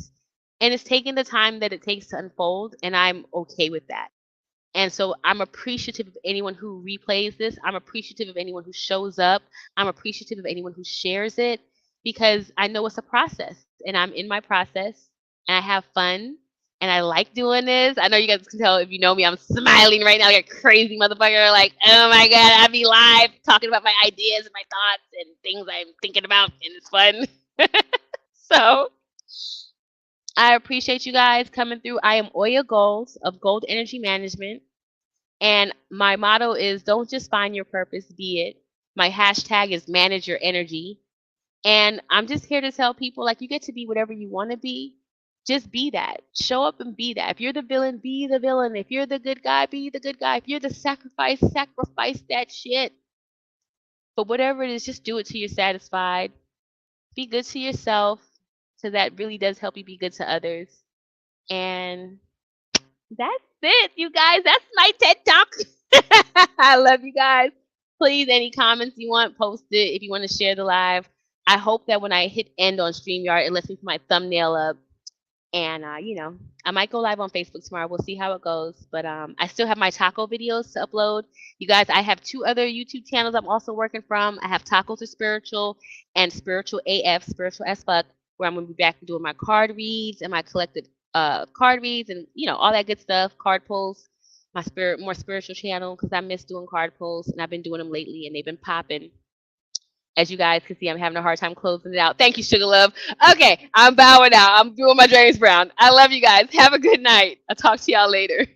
it's taking the time that it takes to unfold, and I'm okay with that. And so I'm appreciative of anyone who replays this. I'm appreciative of anyone who shows up. I'm appreciative of anyone who shares it because I know it's a process and I'm in my process and I have fun and I like doing this. I know you guys can tell if you know me, I'm smiling right now like a crazy motherfucker. Like, oh my God, I'll be live talking about my ideas and my thoughts and things I'm thinking about and it's fun. So I appreciate you guys coming through. I am Oya Gold of Gold Energy Management. And my motto is don't just find your purpose, be it. My hashtag is manage your energy. And I'm just here to tell people like you get to be whatever you want to be. Just be that. Show up and be that. If you're the villain, be the villain. If you're the good guy, be the good guy. If you're the sacrifice that shit. But whatever it is, just do it till you're satisfied. Be good to yourself. So that really does help you be good to others. And that's it, you guys. That's my TED Talk. I love you guys. Please, any comments you want, post it if you want to share the live. I hope that when I hit end on StreamYard, it lets me put my thumbnail up. And, I might go live on Facebook tomorrow. We'll see how it goes. But I still have my taco videos to upload. You guys, I have 2 other YouTube channels I'm also working from. I have Tacos are Spiritual and Spiritual AF, Spiritual as Fuck, where I'm going to be back doing my card reads and my collected card reads and, all that good stuff, card pulls, my more spiritual channel because I miss doing card pulls and I've been doing them lately and they've been popping. As you guys can see, I'm having a hard time closing it out. Thank you, Sugar Love. Okay, I'm bowing out. I'm doing my James Brown. I love you guys. Have a good night. I'll talk to y'all later.